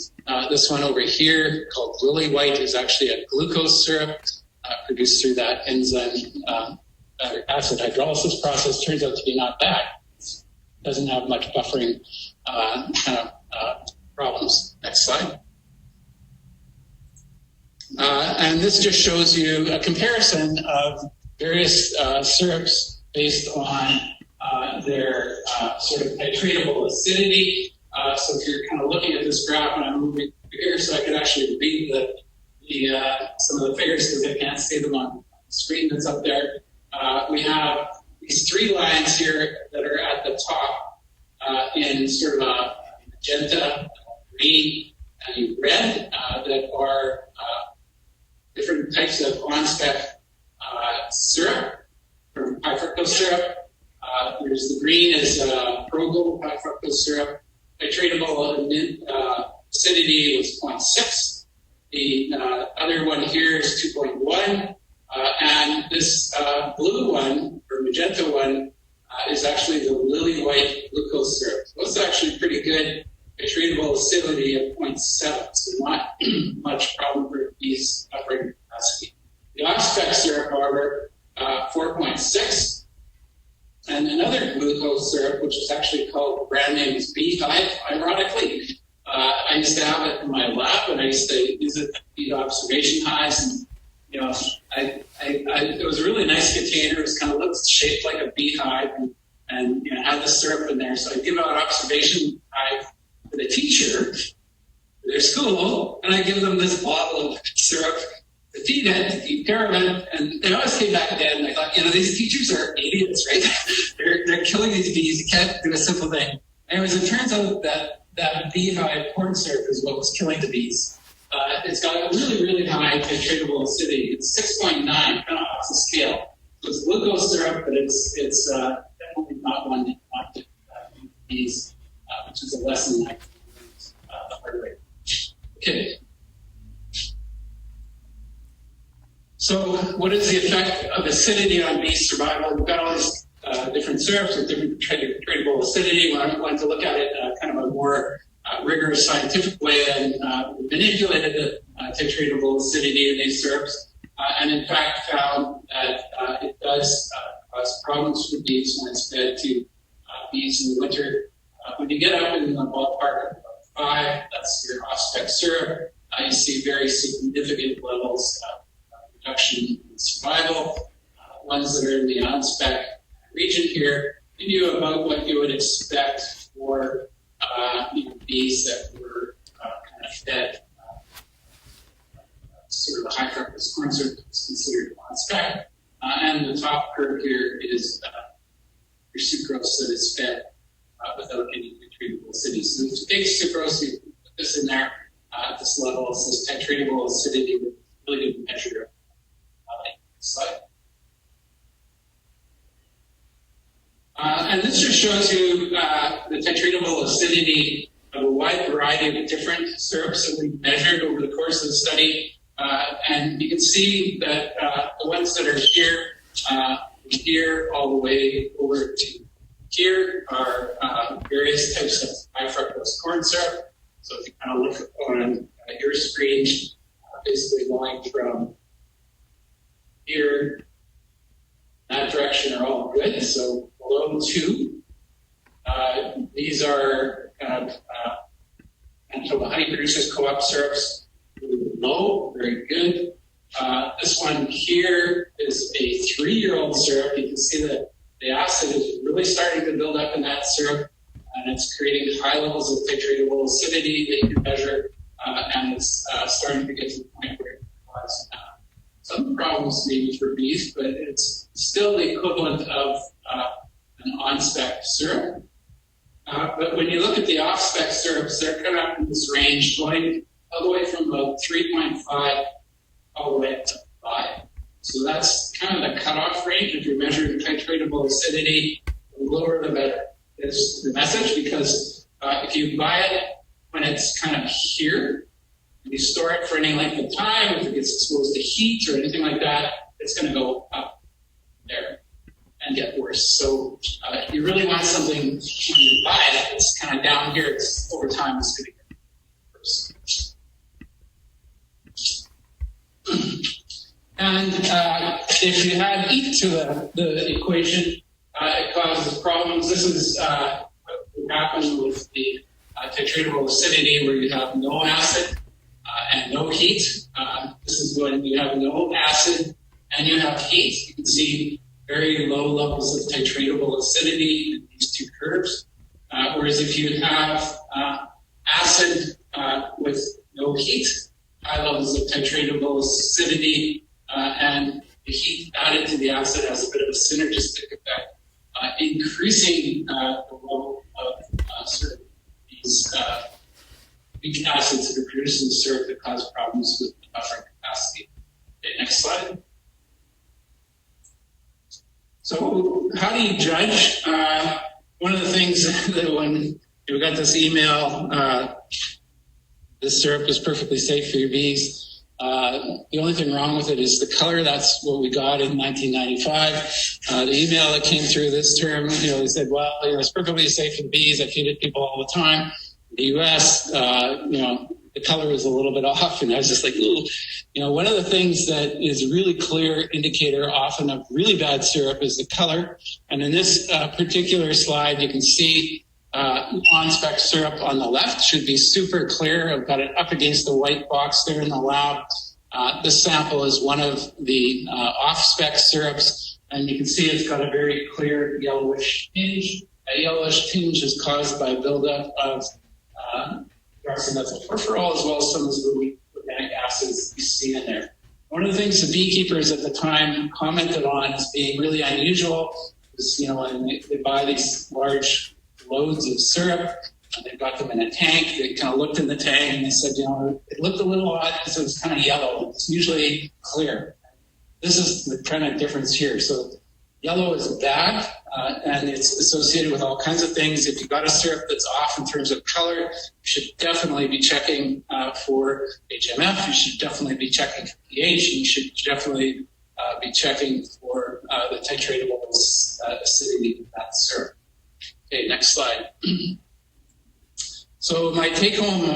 This one over here called Lily White is actually a glucose syrup produced through that enzyme acid hydrolysis process. Turns out to be not bad. Doesn't have much buffering problems. Next slide. And this just shows you a comparison of various syrups based on their sort of titratable acidity. So if you're kind of looking at this graph, and I'm moving here so I can actually read some of the figures because I can't see them on the screen that's up there. We have these 3 lines here that are at the top in sort of a magenta, green, and red that are different types of on-spec syrup, from high fructose syrup. There's the green is Progl high fructose syrup. Titratable acidity was 0.6. The other one here is 2.1. And this blue one, or magenta one, is actually the Lily White glucose syrup. So it's actually pretty good titratable acidity of 0.7, so not much problem for these buffering capacity. The off-spec syrup, however, 4.6. And another glucose syrup, which is actually called, the brand name is Beehive, ironically. I used to have it in my lab, and I used to use it to feed observation hives. And, you know, it was a really nice container. It was kind of looked shaped like a beehive, and you know, had the syrup in there. So I give out observation hive for the teacher for their school, and I give them this bottle of syrup to feed it, to feed Currie-Imporance, and they always came back dead. And I thought, you know, these teachers are idiots, right? they're killing these bees. You can't do a simple thing. Anyways, it turns out that beehive corn syrup is what was killing the bees. It's got a really, really high titratable acidity. It's 6.9, kind of off the scale. So it's glucose syrup, but it's definitely not one that bees. which is a lesson I the hard way. Okay. So what is the effect of acidity on bee survival? We've got all these different syrups with different tradable acidity. When I wanted to look at it kind of a more rigorous scientific way, and manipulated the titratable acidity in these syrups, and in fact found that it does cause problems for bees when it's fed to bees in the winter. When you get up in the ballpark of 5, that's your off-spec syrup, you see very significant levels of reduction in survival. Ones that are in the on-spec region here give you about what you would expect for bees that were kind of fed sort of a high fructose corn syrup that's considered on-spec. And the top curve here is your sucrose that is fed without any titratable acidity. So if you take sucrose, you put this in there at this level, it says titratable acidity with really good measure of slide. And this just shows you the titratable acidity of a wide variety of different syrups that we've measured over the course of the study. And you can see that the ones that are here all the way over to here are various types of high fructose corn syrup. So if you kind of look on your screen, basically going from here, that direction are all good. So below 2, these are kind of Manitoba Honey Producers Co-op syrups. Really low, very good. This one here is a 3-year-old syrup. You can see that the acid is really starting to build up in that syrup, and it's creating high levels of titratable acidity that you can measure, and it's starting to get to the point where it causes some problems maybe for bees, but it's still the equivalent of an on-spec syrup. But when you look at the off-spec syrups, they're kind of in this range, going all the way from about 3.5 all the way up to 5. So that's kind of the cutoff range. If you're measuring titratable acidity, the lower the better is the message, because if you buy it when it's kind of here, and you store it for any length of time, if it gets exposed to heat or anything like that, it's going to go up there and get worse. So you really want something when you buy it, it's kind of down here, it's over time it's going to get worse. And if you add heat to the equation, it causes problems. This is what would happen with the titratable acidity, where you have no acid and no heat. This is when you have no acid and you have heat. You can see very low levels of titratable acidity in these two curves. Whereas if you have acid with no heat, high levels of titratable acidity, and the heat added to the acid has a bit of a synergistic effect, increasing the level of sort of these weak acids that are produced in the syrup that cause problems with the buffering capacity. Okay, next slide. So how do you judge? One of the things that when we got this email, this syrup is perfectly safe for your bees. The only thing wrong with it is the color. That's what we got in 1995. The email that came through this term, they said, well, it's perfectly safe for the bees. I feed it people all the time. In the U.S., the color was a little bit off, and I was just like, ooh. One of the things that is a really clear indicator often of really bad syrup is the color. And in this particular slide, you can see on-spec syrup on the left should be super clear. I've got it up against the white box there in the lab. This sample is one of the off-spec syrups, and you can see it's got a very clear yellowish tinge. A yellowish tinge is caused by buildup of methylfurfural, as well as some of the organic acids you see in there. One of the things the beekeepers at the time commented on as being really unusual is, when they buy these large loads of syrup, and they've got them in a tank. They kind of looked in the tank and they said, it looked a little odd because it was kind of yellow. It's usually clear. This is the kind of difference here. So, Yellow is bad, and it's associated with all kinds of things. If you've got a syrup that's off in terms of color, you should definitely be checking for HMF. You should definitely be checking for pH. You should definitely be checking for the titratable acidity of that syrup. Okay, next slide. So my take-home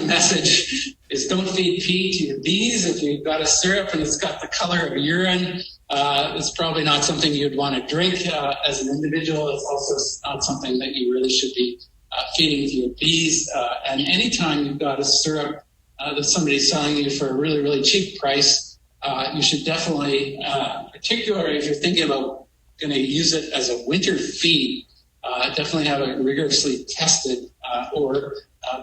message is don't feed pee to your bees. If you've got a syrup and it's got the color of urine, it's probably not something you'd want to drink as an individual. It's also not something that you really should be feeding to your bees. And anytime you've got a syrup that somebody's selling you for a really, really cheap price, you should definitely, particularly if you're thinking about going to use it as a winter feed, definitely have it rigorously tested, or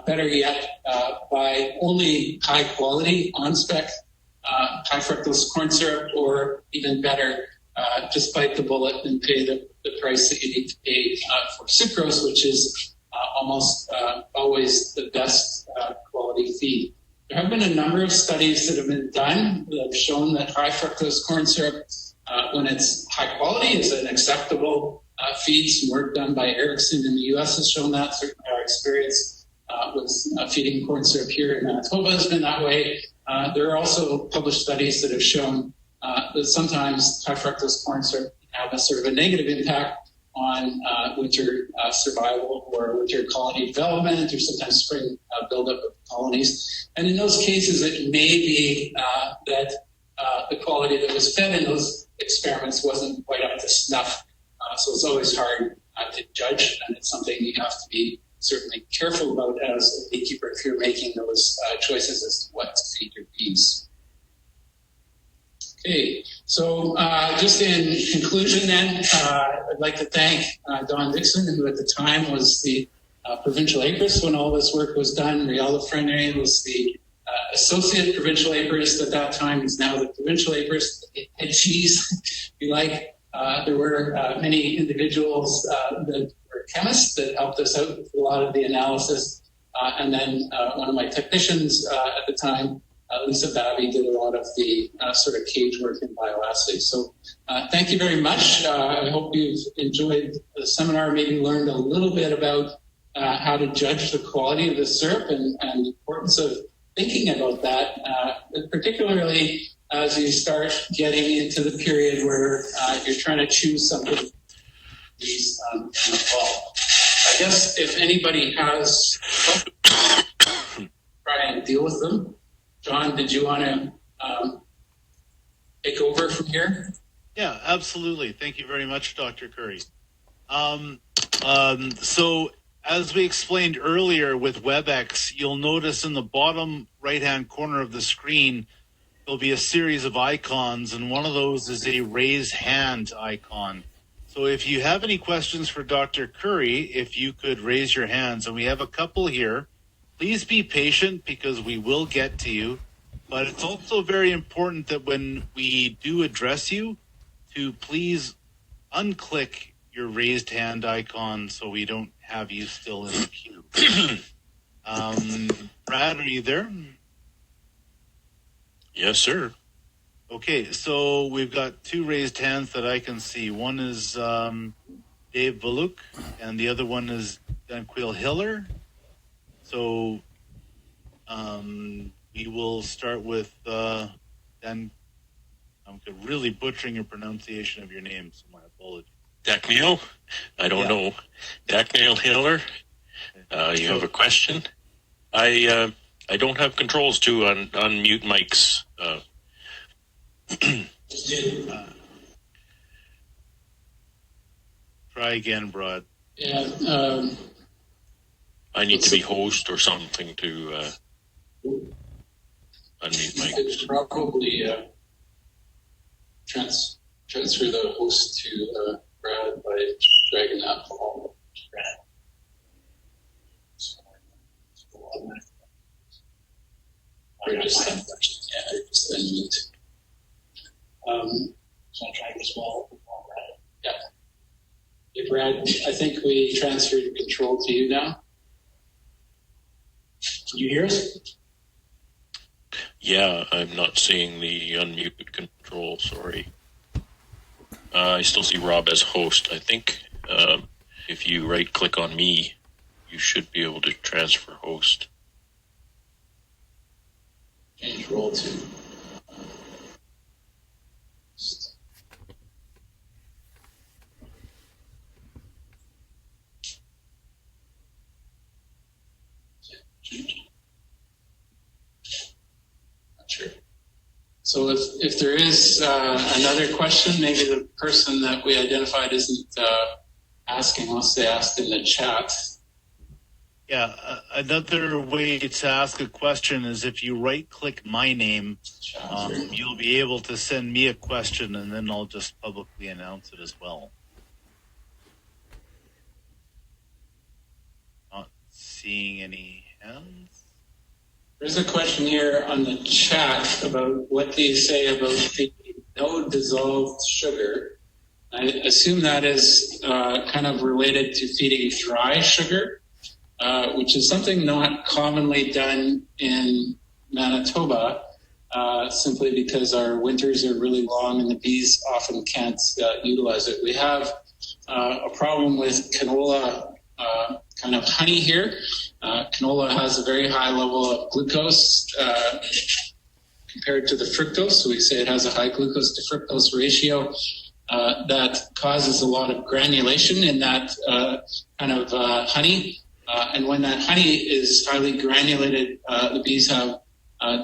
better yet, buy only high quality on spec high fructose corn syrup, or even better, just bite the bullet and pay the price that you need to pay for sucrose, which is almost always the best quality feed. There have been a number of studies that have been done that have shown that high fructose corn syrup, when it's high quality, is an acceptable feed. Some work done by Erickson in the U.S. has shown that. Certainly our experience with feeding corn syrup here in Manitoba has been that way. There are also published studies that have shown that sometimes high fructose corn syrup have a sort of a negative impact on winter survival or winter colony development, or sometimes spring buildup of colonies. And in those cases, it may be that the quality that was fed in those experiments wasn't quite up to snuff. So it's always hard to judge, and it's something you have to be certainly careful about as a beekeeper if you're making those choices as to what to feed your bees. Okay, so just in conclusion then, I'd like to thank Don Dixon, who at the time was the provincial apiarist when all this work was done. Riel Lefrenier was the associate provincial apiarist at that time. He's now the provincial apiarist, head cheese, if you like. There were many individuals that were chemists that helped us out with a lot of the analysis. And then one of my technicians at the time, Lisa Babby, did a lot of the sort of cage work in bioassays. So thank you very much. I hope you've enjoyed the seminar, maybe learned a little bit about how to judge the quality of the syrup and the importance of thinking about that, particularly as you start getting into the period where you're trying to choose something in the fall. I guess if anybody has, try and deal with them. John, did you want to take over from here? Yeah, absolutely. Thank you very much, Dr. Currie. So as we explained earlier with WebEx, you'll notice in the bottom right-hand corner of the screen, there'll be a series of icons, and one of those is a raised hand icon. So if you have any questions for Dr. Currie, if you could raise your hands, and we have a couple here. Please be patient because we will get to you. But it's also very important that when we do address you, to please unclick your raised hand icon so we don't have you still in the queue. Brad, are you there? Yes, sir. Okay, so we've got two raised hands that I can see. One is Dave Valuk, and the other one is Danquil Hiller. So we will start with Dan. I'm really butchering your pronunciation of your name, so my apologies. Dacknail? I don't know. Dacknail Hiller? You have a question? I don't have controls to unmute mics. Try again, Brad. Yeah. I need to be host or something to unmute mics. Probably transfer the host to Brad by dragging that along. Or just unmute. So I'll try this wall. Yeah. Hey, Brad, I think we transferred control to you now. Can you hear us? Yeah, I'm not seeing the unmute control, sorry. I still see Rob as host. I think if you right-click on me, you should be able to transfer host. Change role to. Not sure. So if there is another question, maybe the person that we identified isn't asking unless they asked in the chat. Yeah, another way to ask a question is if you right-click my name, you'll be able to send me a question, and then I'll just publicly announce it as well. Not seeing any hands. There's a question here on the chat about what do you say about the no dissolved sugar. I assume that is kind of related to feeding dry sugar, which is something not commonly done in Manitoba, simply because our winters are really long and the bees often can't utilize it. We have a problem with canola kind of honey here. Canola has a very high level of glucose compared to the fructose, so we say it has a high glucose to fructose ratio that causes a lot of granulation in that kind of honey. And when that honey is highly granulated, the bees have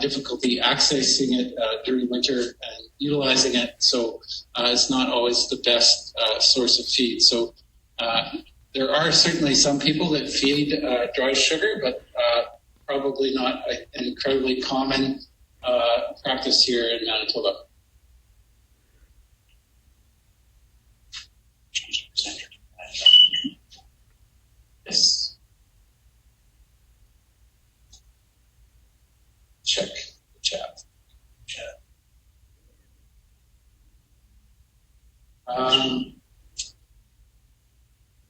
difficulty accessing it during winter and utilizing it. So it's not always the best source of feed. So there are certainly some people that feed dry sugar, but probably not an incredibly common practice here in Manitoba. Yes. Check the chat.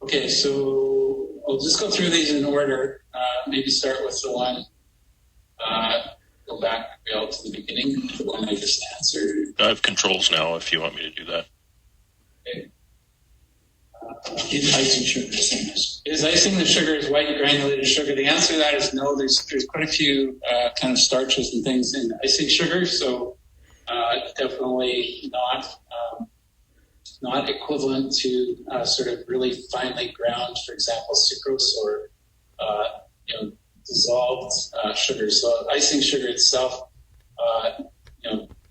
Okay, so I'll just go through these in order. Maybe start with the one, go back to the beginning, the one I just answered. I have controls now if you want me to do that. Okay. Is icing sugar the same as? Is icing the sugar is white granulated sugar? The answer to that is no. There's quite a few kind of starches and things in icing sugar, so definitely not equivalent to sort of really finely ground, for example, sucrose or dissolved sugar. So icing sugar itself,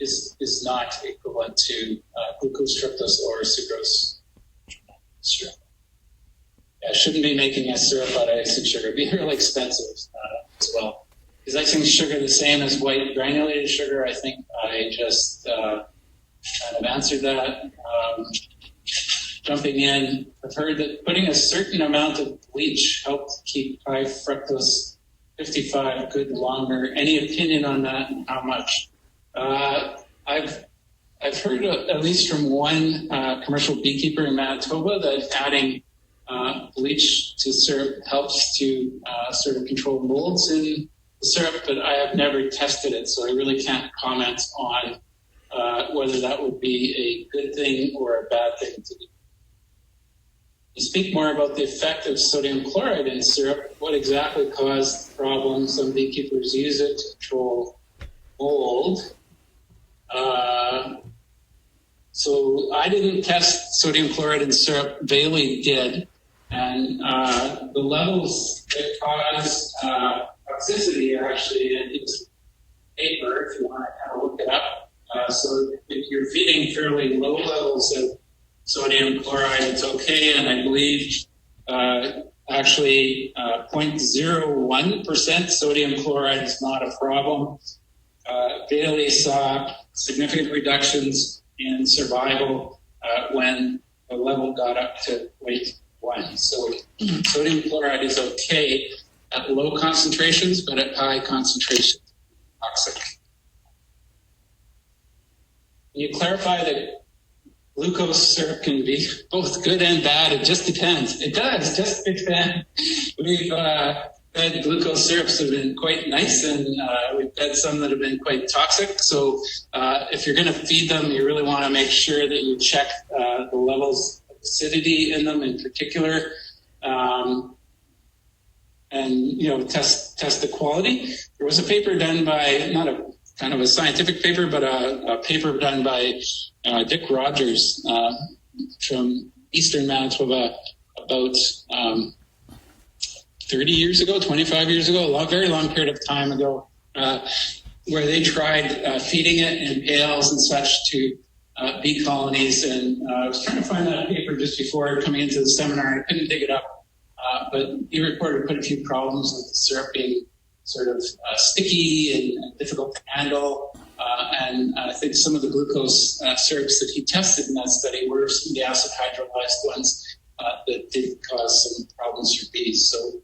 is not equivalent to glucose, fructose, or sucrose. Sure. Yeah, I shouldn't be making a syrup out of icing sugar. It'd be really expensive as well. Is icing sugar the same as white granulated sugar? I think I just kind of answered that. Jumping in, I've heard that putting a certain amount of bleach helps keep high fructose 55 good longer. Any opinion on that and how much? I've heard at least from one commercial beekeeper in Manitoba that adding bleach to syrup helps to sort of control molds in the syrup, but I have never tested it, so I really can't comment on whether that would be a good thing or a bad thing to do. You speak more about the effect of sodium chloride in syrup. What exactly caused the problem? Some beekeepers use it to control mold. So I didn't test sodium chloride in syrup. Bailey did. And the levels that cause toxicity actually in his paper, if you want to kind of look it up. So if you're feeding fairly low levels of sodium chloride, it's okay. And I believe actually 0.01% sodium chloride is not a problem. Bailey saw significant reductions in survival when the level got up to 0.1. So sodium chloride is okay at low concentrations, but at high concentrations, toxic. Can you clarify that glucose syrup can be both good and bad? It just depends. It does just depend. had glucose syrups that have been quite nice, and we've had some that have been quite toxic. So if you're going to feed them, you really want to make sure that you check the levels of acidity in them in particular, and test the quality. There was a paper done by, not a kind of a scientific paper, but a paper done by Dick Rogers from Eastern Manitoba about 30 years ago, 25 years ago, a very long period of time ago, where they tried feeding it in pails and such to bee colonies. And I was trying to find that paper just before coming into the seminar, and I couldn't dig it up. But he reported quite a few problems with the syrup being sort of sticky and difficult to handle. And I think some of the glucose syrups that he tested in that study were some of the acid hydrolyzed ones that did cause some problems for bees. So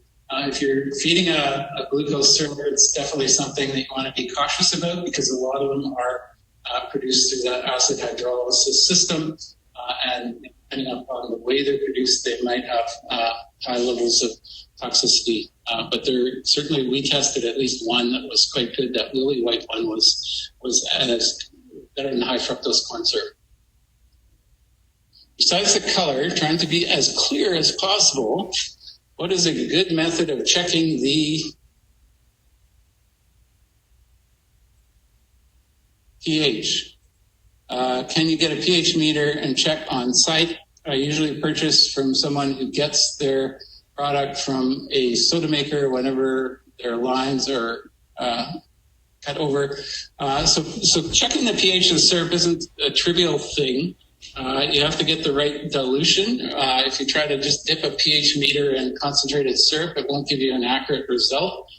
if you're feeding a glucose syrup, it's definitely something that you want to be cautious about, because a lot of them are produced through that acid hydrolysis system. And depending upon the way they're produced, they might have high levels of toxicity. But certainly we tested at least one that was quite good. That lily white one was better than high fructose corn syrup. Besides the color, trying to be as clear as possible, what is a good method of checking the pH? Can you get a pH meter and check on site? I usually purchase from someone who gets their product from a soda maker whenever their lines are cut over. So checking the pH of the syrup isn't a trivial thing. You have to get the right dilution. If you try to just dip a pH meter in concentrated syrup, it won't give you an accurate result.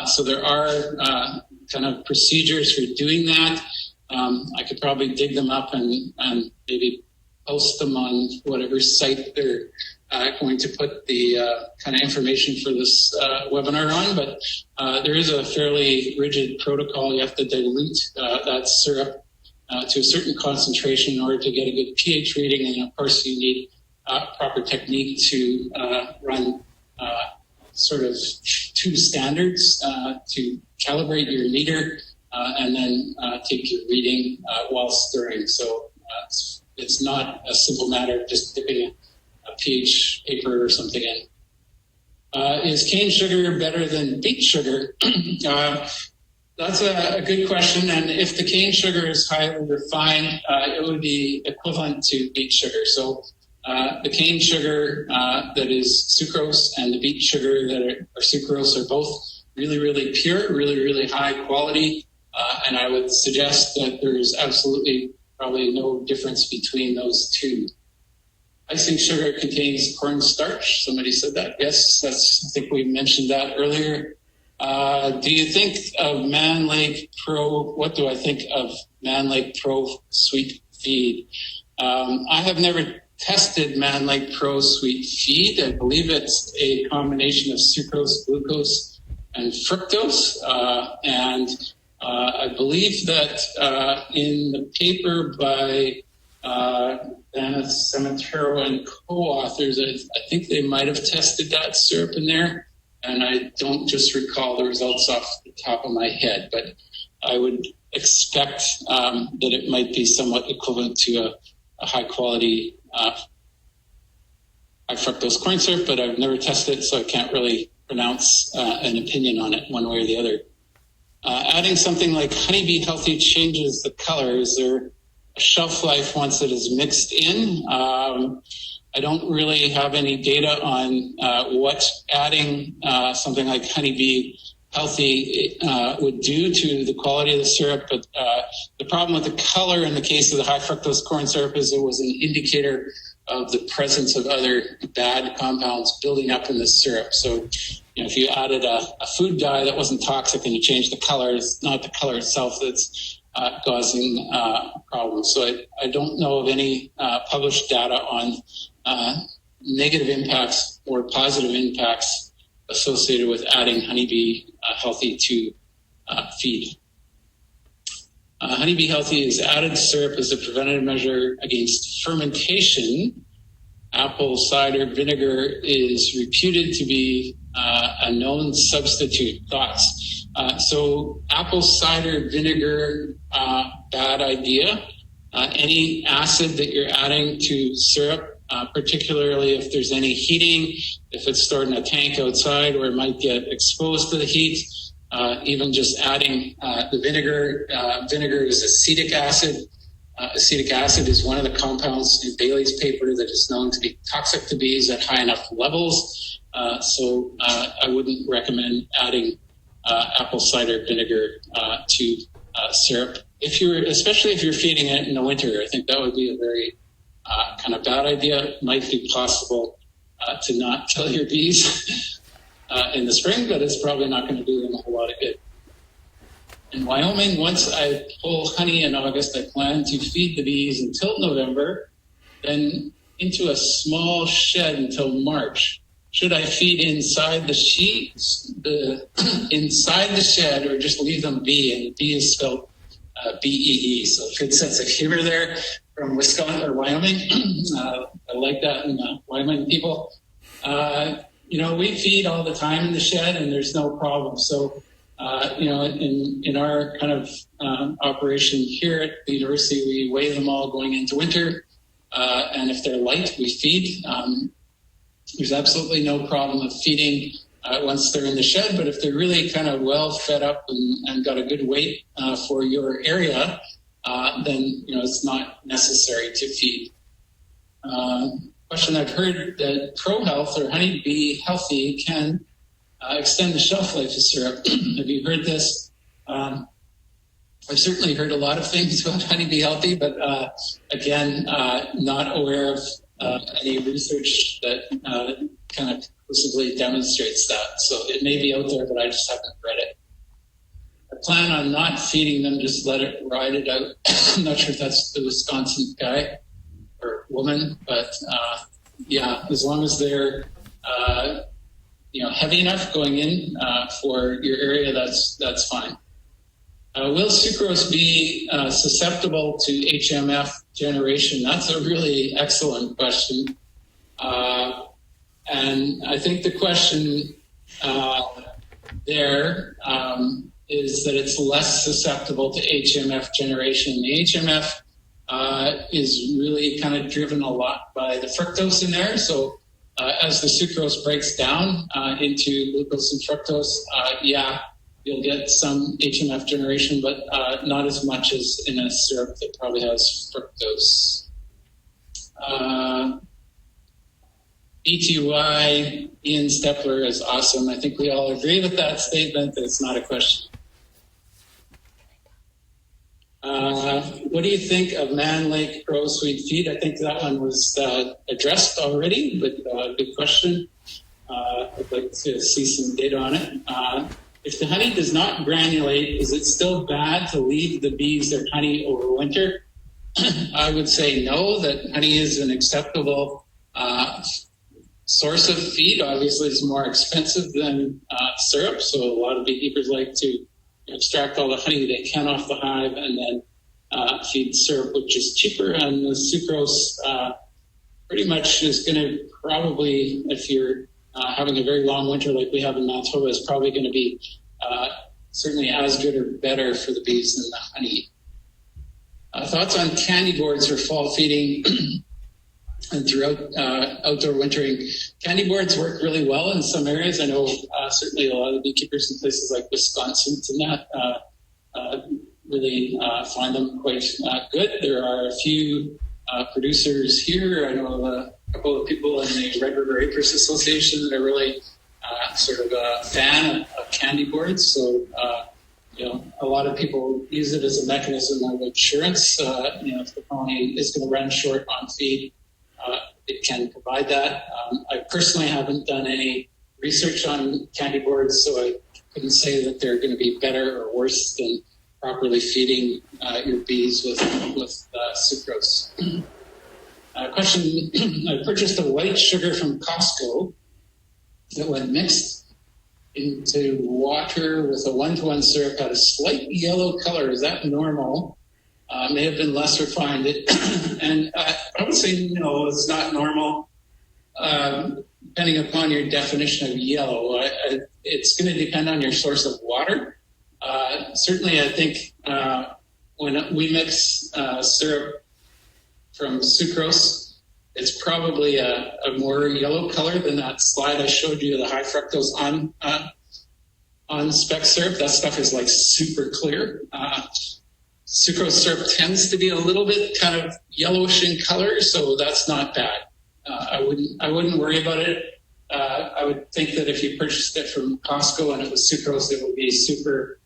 So there are kind of procedures for doing that. I could probably dig them up and maybe post them on whatever site they're going to put the kind of information for this webinar on. But there is a fairly rigid protocol. You have to dilute that syrup to a certain concentration in order to get a good pH reading. And of course, you need proper technique to run sort of two standards to calibrate your meter and then take your reading while stirring. So it's not a simple matter of just dipping a pH paper or something in. Is cane sugar better than beet sugar? That's a good question. And if the cane sugar is highly refined, it would be equivalent to beet sugar. So the cane sugar that is sucrose and the beet sugar that are sucrose are both really, really pure, really, really high quality. And I would suggest that there's absolutely probably no difference between those two. Icing sugar contains cornstarch. Somebody said that. Yes, I think we mentioned that earlier. Do you think of Man Lake Pro? What do I think of Man Lake Pro Sweet Feed? I have never tested Man Lake Pro Sweet Feed. I believe it's a combination of sucrose, glucose, and fructose. And I believe that in the paper by Dennis Cementero and co-authors, I think they might have tested that syrup in there. And I don't just recall the results off the top of my head, but I would expect that it might be somewhat equivalent to a high-quality high fructose corn syrup, but I've never tested it, so I can't really pronounce an opinion on it one way or the other. Adding something like Honeybee Healthy changes the color. Is there a shelf life once it is mixed in? I don't really have any data on what adding something like Honeybee Healthy would do to the quality of the syrup, but the problem with the color in the case of the high fructose corn syrup is it was an indicator of the presence of other bad compounds building up in the syrup. So, if you added a food dye that wasn't toxic and you changed the color, it's not the color itself that's causing problems. So I don't know of any published data on negative impacts or positive impacts associated with adding Honeybee Healthy to feed. Honeybee Healthy is added to syrup as a preventative measure against fermentation. Apple cider vinegar is reputed to be a known substitute. Thoughts? So apple cider vinegar, bad idea. Any acid that you're adding to syrup, particularly if there's any heating, if it's stored in a tank outside where it might get exposed to the heat, even just adding the vinegar. Vinegar is acetic acid. Acetic acid is one of the compounds in Bailey's paper that is known to be toxic to bees at high enough levels. So I wouldn't recommend adding apple cider vinegar to syrup. Especially if you're feeding it in the winter, I think that would be a very kind of bad idea. It might be possible to not kill your bees in the spring, but it's probably not going to do them a whole lot of good. In Wyoming, once I pull honey in August, I plan to feed the bees until November, then into a small shed until March. Should I feed inside the inside the shed, or just leave them bee? And bee is spelled BEE. So good sense of humor there from Wisconsin or Wyoming. I like that in Wyoming people. We feed all the time in the shed, and there's no problem. So. In our kind of operation here at the university, we weigh them all going into winter, and if they're light, we feed. There's absolutely no problem of feeding once they're in the shed, but if they're really kind of well fed up and got a good weight for your area, then it's not necessary to feed. Question: I've heard that ProHealth or Honeybee Healthy can extend the shelf life of syrup. Have you heard this? I've certainly heard a lot of things about Honeybee Healthy, but again, not aware of any research that kind of conclusively demonstrates that. So it may be out there, but I just haven't read it. I plan on not feeding them, just let it ride it out. I'm not sure if that's the Wisconsin guy or woman, but as long as they're heavy enough going in for your area, that's fine. Will sucrose be susceptible to HMF generation? That's a really excellent question. And I think the question there is that it's less susceptible to HMF generation. The HMF is really kind of driven a lot by the fructose in there. So as the sucrose breaks down into glucose and fructose, you'll get some HMF generation, but not as much as in a syrup that probably has fructose. BTY, Ian Stepler is awesome. I think we all agree with that statement. It's not a question. What do you think of Man Lake Pro Sweet Feed? I think that one was addressed already, but good question. I'd like to see some data on it. If the honey does not granulate, is it still bad to leave the bees their honey over winter? I would say no, that honey is an acceptable source of feed. Obviously, it's more expensive than syrup, so a lot of beekeepers like to extract all the honey they can off the hive and then feed syrup, which is cheaper. And the sucrose pretty much is going to probably, if you're having a very long winter like we have in Manitoba, is probably going to be certainly as good or better for the bees than the honey. Thoughts on candy boards for fall feeding and throughout outdoor wintering? Candy boards work really well in some areas. I know certainly a lot of beekeepers in places like Wisconsin and that really find them quite good. There are a few producers here. I know a couple of people in the RRAA Presents Association that are really sort of a fan of candy boards. So, a lot of people use it as a mechanism of insurance. If the colony is going to run short on feed, it can provide that. I personally haven't done any research on candy boards, so I couldn't say that they're going to be better or worse than properly feeding your bees with sucrose. Question: I purchased a white sugar from Costco that, when mixed into water with a 1-to-1 syrup, had a slight yellow color. Is that normal? May have been less refined. And I would say no, it's not normal. depending upon your definition of yellow. It's going to depend on your source of water. Certainly, I think when we mix syrup from sucrose, it's probably a more yellow color than that slide I showed you, the high fructose on Spec syrup. That stuff is like super clear. Sucrose syrup tends to be a little bit kind of yellowish in color, so that's not bad. I wouldn't worry about it. I would think that if you purchased it from Costco and it was sucrose, it would be super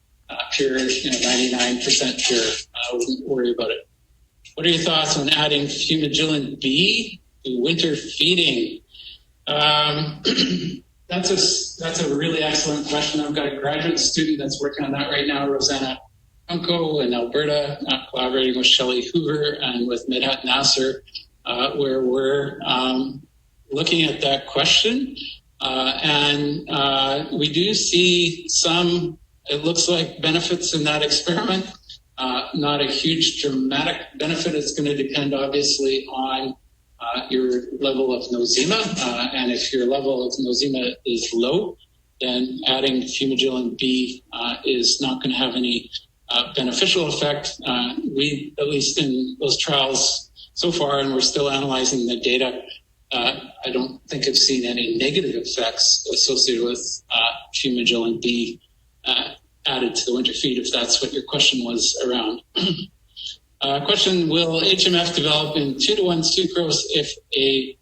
pure, 99% pure. I wouldn't worry about it. What are your thoughts on adding fumagillin B to winter feeding? That's a really excellent question. I've got a graduate student that's working on that right now, Rosanna Unco in Alberta, collaborating with Shelley Hoover and with Medhat Nasser, where we're looking at that question. And we do see some, it looks like, benefits in that experiment. Not a huge dramatic benefit. It's going to depend, obviously, on your level of nosema. And if your level of nosema is low, then adding fumagillin B is not going to have any beneficial effect. We, at least in those trials so far, and we're still analyzing the data, I don't think I've seen any negative effects associated with fumagillin B added to the winter feed, if that's what your question was around. Question, will HMF develop in 2-to-1 sucrose if a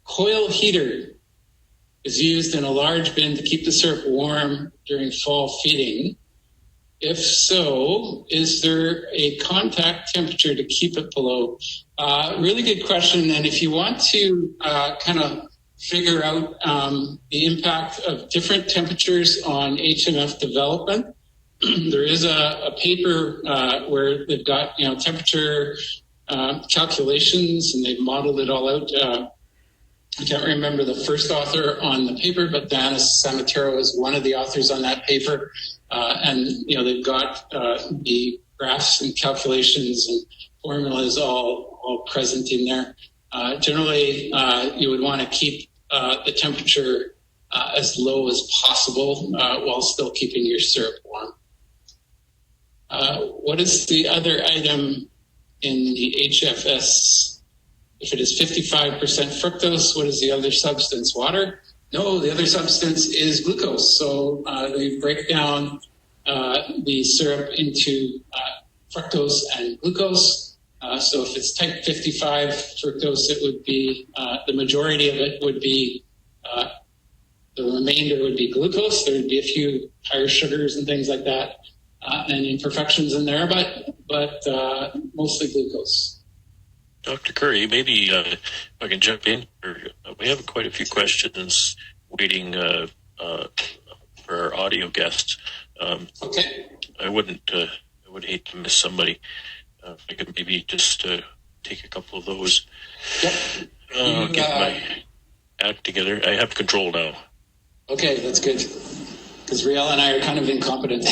coil heater is used in a large bin to keep the syrup warm during fall feeding? If so, is there a contact temperature to keep it below? Really good question. And if you want to kind of figure out the impact of different temperatures on HMF development, there is a paper where they've got temperature calculations, and they've modeled it all out. I can't remember the first author on the paper, but Diana Samatero is one of the authors on that paper. And they've got the graphs and calculations and formulas all present in there. Generally, you would want to keep the temperature as low as possible while still keeping your syrup warm. What is the other item in the HFS? If it is 55% fructose, what is the other substance? Water? No, the other substance is glucose. So they break down the syrup into fructose and glucose. So if it's type 55 fructose, it would be, the majority of it would be, the remainder would be glucose. There would be a few higher sugars and things like that, and imperfections in there, but mostly glucose. Dr. Currie, maybe if I can jump in. We have quite a few questions waiting for our audio guests. Okay. I would hate to miss somebody. I could maybe just take a couple of those. Yep. Get my act together. I have control now. Okay, that's good. Because Riel and I are kind of incompetent.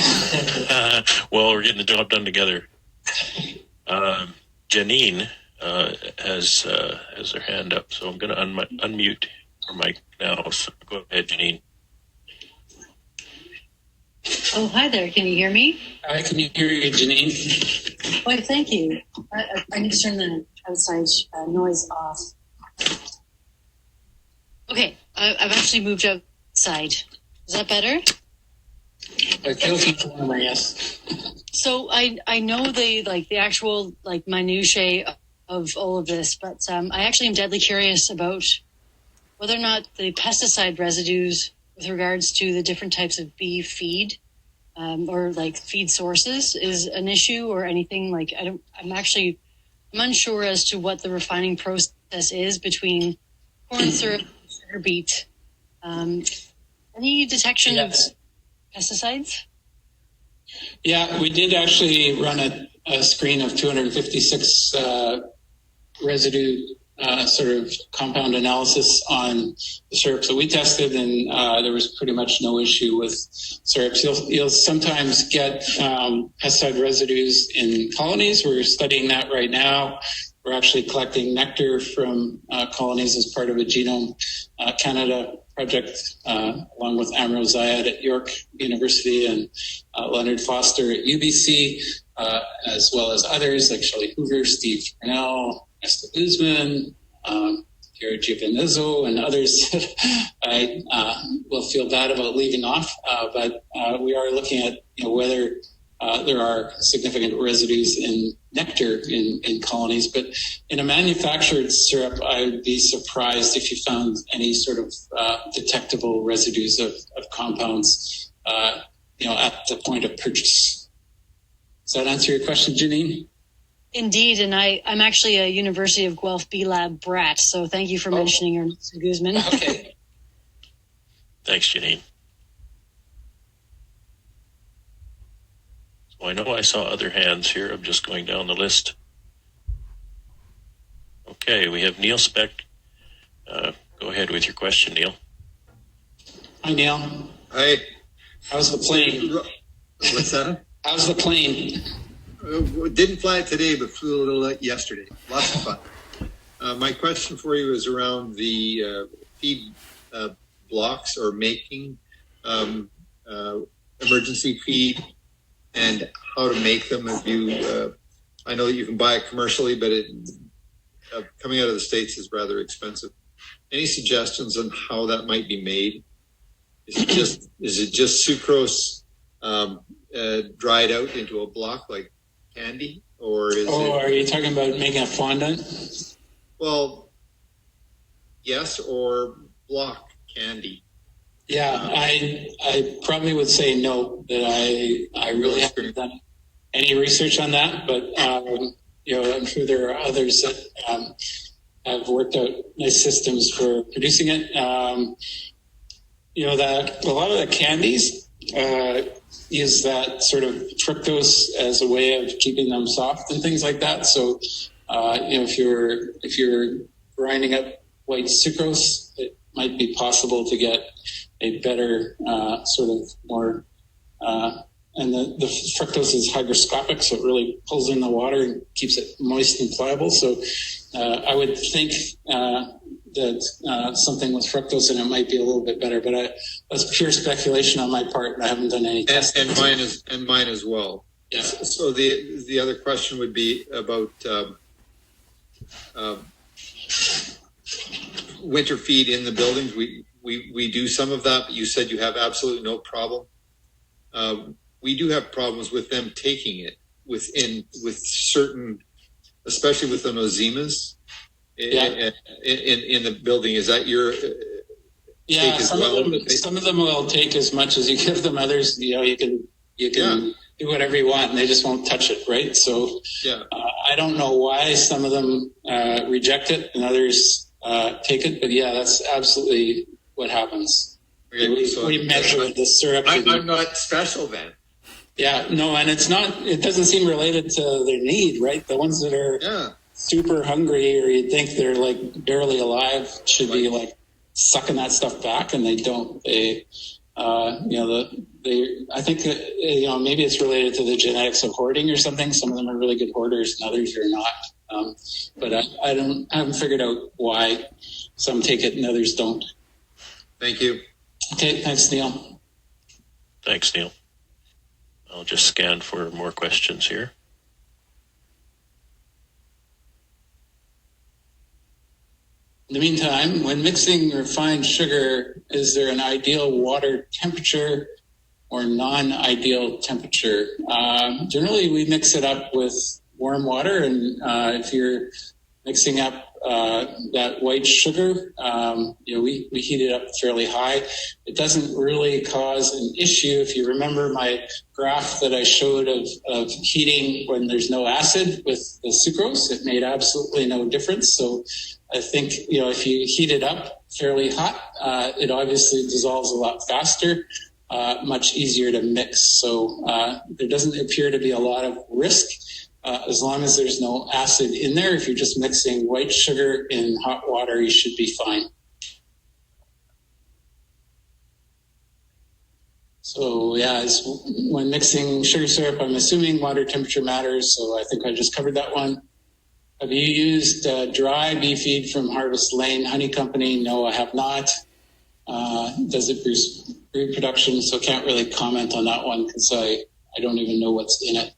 Well, we're getting the job done together. Janine has her hand up, so I'm going to unmute her mic now. So go ahead, Janine. Oh, hi there. Can you hear me? I can hear you, Janine. Why, thank you. I need to turn the outside noise off. Okay, I've actually moved outside. Is that better? I feel warmer, yes. So I know the actual minutiae of all of this, but I actually am deadly curious about whether or not the pesticide residues with regards to the different types of bee feed or feed sources is an issue or anything. I'm unsure as to what the refining process is between corn syrup and sugar beet. Any detection of pesticides? Yeah, we did actually run a screen of 256 residue sort of compound analysis on the syrups that we tested, and there was pretty much no issue with syrups. You'll sometimes get pesticide residues in colonies. We're studying that right now. We're actually collecting nectar from colonies as part of a genome Canada project, along with Amro Zayed at York University and Leonard Foster at UBC, as well as others like Shelley Hoover, Steve Cornell, Esther Guzman, Gary Giovanizzo, and others I will feel bad about leaving off, but we are looking at whether there are significant residues in nectar in colonies. But in a manufactured syrup, I would be surprised if you found any sort of detectable residues of compounds, at the point of purchase. Does that answer your question, Janine? Indeed, and I'm actually a University of Guelph Bee Lab brat, so thank you for mentioning her, Mr. Guzman. Okay. Thanks, Janine. So I know I saw other hands here. I'm just going down the list. Okay, we have Neil Spec. Go ahead with your question, Neil. Hi, Neil. Hi. How's the plane? What's that? How's the plane? Didn't fly today, but flew a little yesterday. Lots of fun. My question for you is around the feed blocks or making emergency feed and how to make them. If you, I know that you can buy it commercially, but it coming out of the States is rather expensive. Any suggestions on how that might be made? Is it just sucrose dried out into a block like candy, or is are you talking about making a fondant? Well, yes, or block candy. Yeah, I probably would say no, that I really haven't done any research on that, but I'm sure there are others that have worked out nice systems for producing it. That a lot of the candies use that sort of fructose as a way of keeping them soft and things like that. So, if you're grinding up white sucrose, it might be possible to get a better sort of more, and the fructose is hygroscopic, so it really pulls in the water and keeps it moist and pliable. So I would think that something with fructose in it might be a little bit better, but that's pure speculation on my part, and I haven't done any testing. And mine as well. Yeah. So the other question would be about winter feed in the buildings. We do some of that, but you said you have absolutely no problem. We do have problems with them taking it with certain, especially with the nozemas in the building. Is that your take as well? Some of them will take as much as you give them. Others, you can do whatever you want, and they just won't touch it, right? So I don't know why some of them reject it and others take it, but that's absolutely what happens. Okay, we measure the syrup. I'm not special then. Yeah, no, and it doesn't seem related to their need, right? The ones that are super hungry, or you'd think they're like barely alive, should be like sucking that stuff back, and they don't. They, I think maybe it's related to the genetics of hoarding or something. Some of them are really good hoarders, and others are not. But I haven't figured out why some take it and others don't. Thank you. Okay, thanks, Neil. Thanks, Neil. I'll just scan for more questions here. In the meantime, when mixing refined sugar, is there an ideal water temperature or non-ideal temperature? Generally, we mix it up with warm water, and if you're mixing up that white sugar, we heat it up fairly high. It doesn't really cause an issue. If you remember my graph that I showed of heating when there's no acid with the sucrose, it made absolutely no difference. So I think, if you heat it up fairly hot, it obviously dissolves a lot faster, much easier to mix. So there doesn't appear to be a lot of risk. As long as there's no acid in there. If you're just mixing white sugar in hot water, you should be fine. So when mixing sugar syrup, I'm assuming water temperature matters. So I think I just covered that one. Have you used dry bee feed from Harvest Lane Honey Company? No, I have not. Does it boost brood production? So can't really comment on that one because I don't even know what's in it.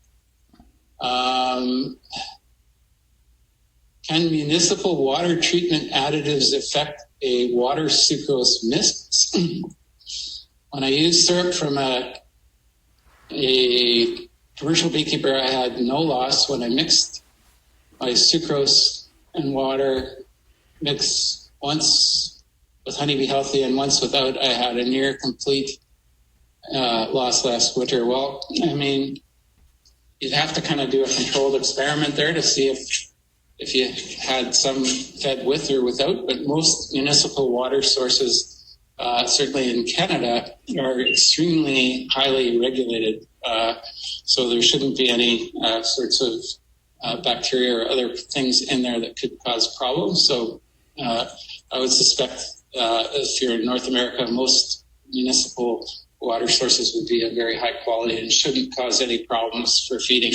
Can municipal water treatment additives affect a water sucrose mix? When I used syrup from a commercial beekeeper, I had no loss when I mixed my sucrose and water mix once with Honeybee Healthy and once without. I had a near complete loss last winter. Well, I mean, you'd have to kind of do a controlled experiment there to see if you had some fed with or without, but most municipal water sources, certainly in Canada, are extremely highly regulated. So there shouldn't be any sorts of bacteria or other things in there that could cause problems. So I would suspect if you're in North America, most municipal water sources would be of very high quality and shouldn't cause any problems for feeding.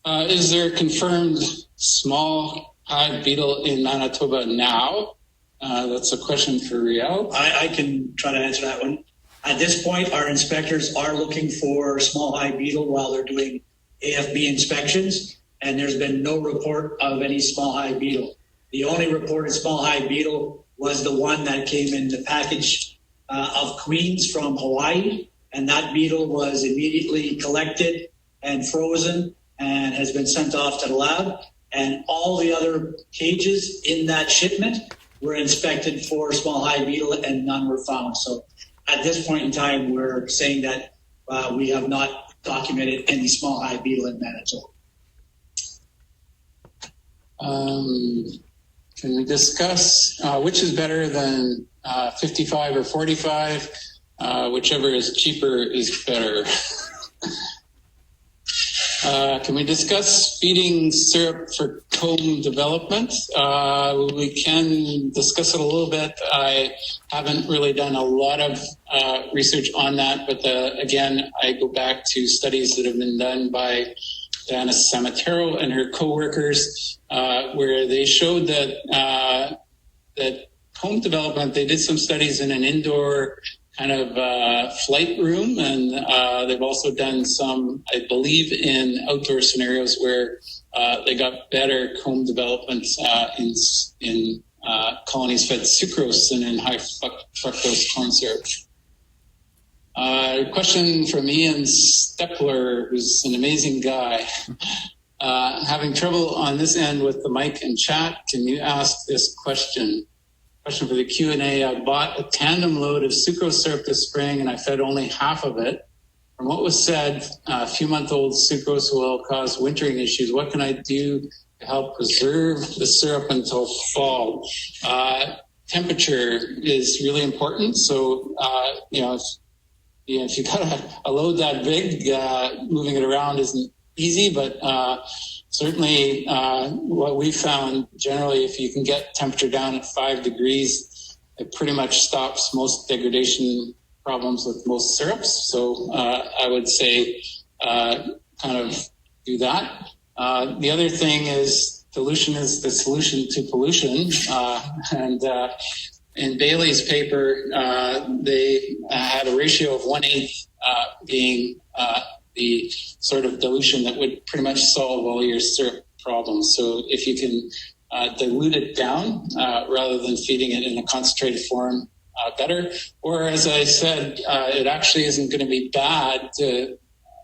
Is there confirmed small hive beetle in Manitoba now? That's a question for Riel. I can try to answer that one. At this point, our inspectors are looking for small hive beetle while they're doing AFB inspections, and there's been no report of any small hive beetle. The only reported small hive beetle was the one that came in the package of queens from Hawaii, and that beetle was immediately collected and frozen and has been sent off to the lab. And all the other cages in that shipment were inspected for small hive beetle and none were found. So at this point in time, we're saying that we have not documented any small hive beetle in Manitoba. Can we discuss which is better than 55 or 45? Whichever is cheaper is better. Can we discuss feeding syrup for comb development? We can discuss it a little bit. I haven't really done a lot of research on that, but again, I go back to studies that have been done by Diana Samatero and her co-workers, where they showed that comb development, they did some studies in an indoor kind of flight room, and they've also done some, I believe, in outdoor scenarios where they got better comb development in colonies fed sucrose than in high fructose corn syrup. Question from Ian Stepler, who's an amazing guy. Having trouble on this end with the mic and chat, can you ask this question? Question for the Q&A. I bought a tandem load of sucrose syrup this spring and I fed only half of it. From what was said, a few-month-old sucrose will cause wintering issues. What can I do to help preserve the syrup until fall? Temperature is really important. So, if you got a load that big, moving it around isn't easy, but certainly, what we found generally, if you can get temperature down at 5 degrees, it pretty much stops most degradation problems with most syrups. So I would say kind of do that. The other thing is dilution is the solution to pollution. And in Bailey's paper, they had a ratio of 1/8 being the sort of dilution that would pretty much solve all your syrup problems. So if you can dilute it down rather than feeding it in a concentrated form, better. Or as I said, it actually isn't going to be bad to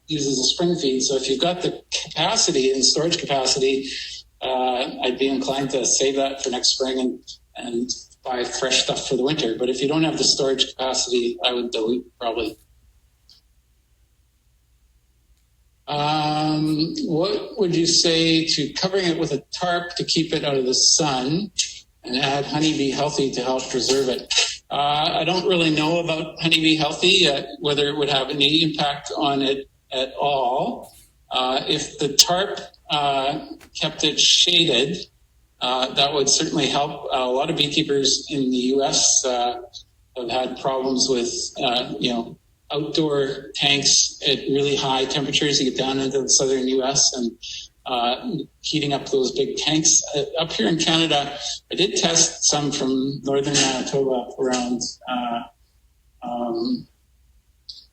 use as a spring feed. So if you've got the capacity and storage capacity, I'd be inclined to save that for next spring and buy fresh stuff for the winter. But if you don't have the storage capacity, I would dilute probably. What would you say to covering it with a tarp to keep it out of the sun and add Honeybee Healthy to help preserve it? I don't really know about Honeybee Healthy, whether it would have any impact on it at all. If the tarp kept it shaded, that would certainly help. A lot of beekeepers in the U.S. Have had problems with, outdoor tanks at really high temperatures. You get down into the southern U.S. and heating up those big tanks. Up here in Canada, I did test some from northern Manitoba around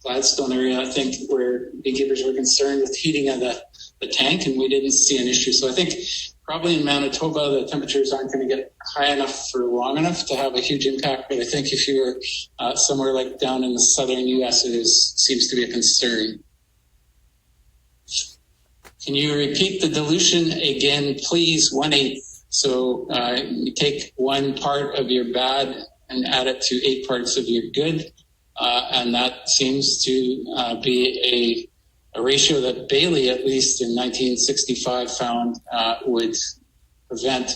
Gladstone area, I think, where beekeepers were concerned with heating of the tank, and we didn't see an issue. So I think probably in Manitoba, the temperatures aren't going to get high enough for long enough to have a huge impact. But I think if you were somewhere like down in the southern U.S., seems to be a concern. Can you repeat the dilution again, please? 1/8. So you take 1 part of your bad and add it to 8 parts of your good. And that seems to be a ratio that Bailey, at least in 1965, found would prevent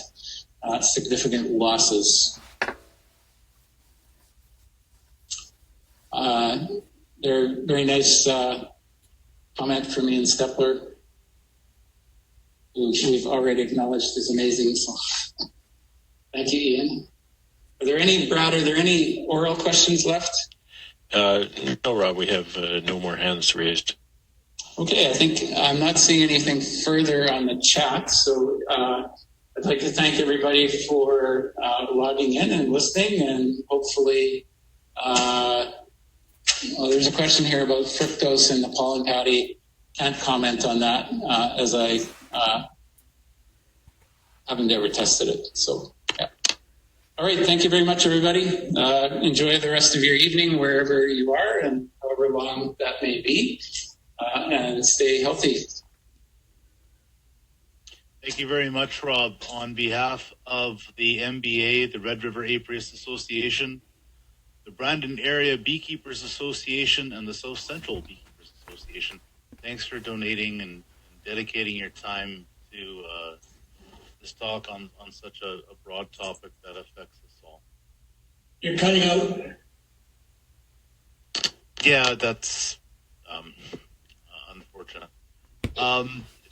significant losses. They're very nice comment from Ian Stepler, who we've already acknowledged is amazing. So thank you, Ian. Are there any oral questions left? No, Rob, we have no more hands raised. Okay, I think I'm not seeing anything further on the chat, so I'd like to thank everybody for logging in and listening, and hopefully, there's a question here about fructose in the pollen patty. Can't comment on that as I haven't ever tested it. So, yeah. All right, thank you very much, everybody. Enjoy the rest of your evening wherever you are and however long that may be, and stay healthy. Thank you very much, Rob. On behalf of the MBA, the Red River Apiarist Association, the Brandon Area Beekeepers Association, and the South Central Beekeepers Association, thanks for donating and dedicating your time to this talk on such a broad topic that affects us all. You're cutting out. Yeah, that's unfortunate.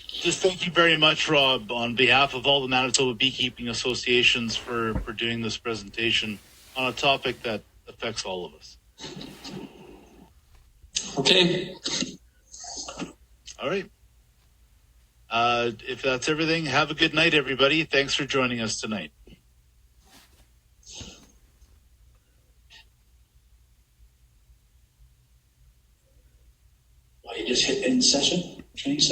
Just thank you very much, Rob, on behalf of all the Manitoba Beekeeping Associations for doing this presentation on a topic that affects all of us. Okay. All right. If that's everything, have a good night, everybody. Thanks for joining us tonight. Well, you just hit end session, training session.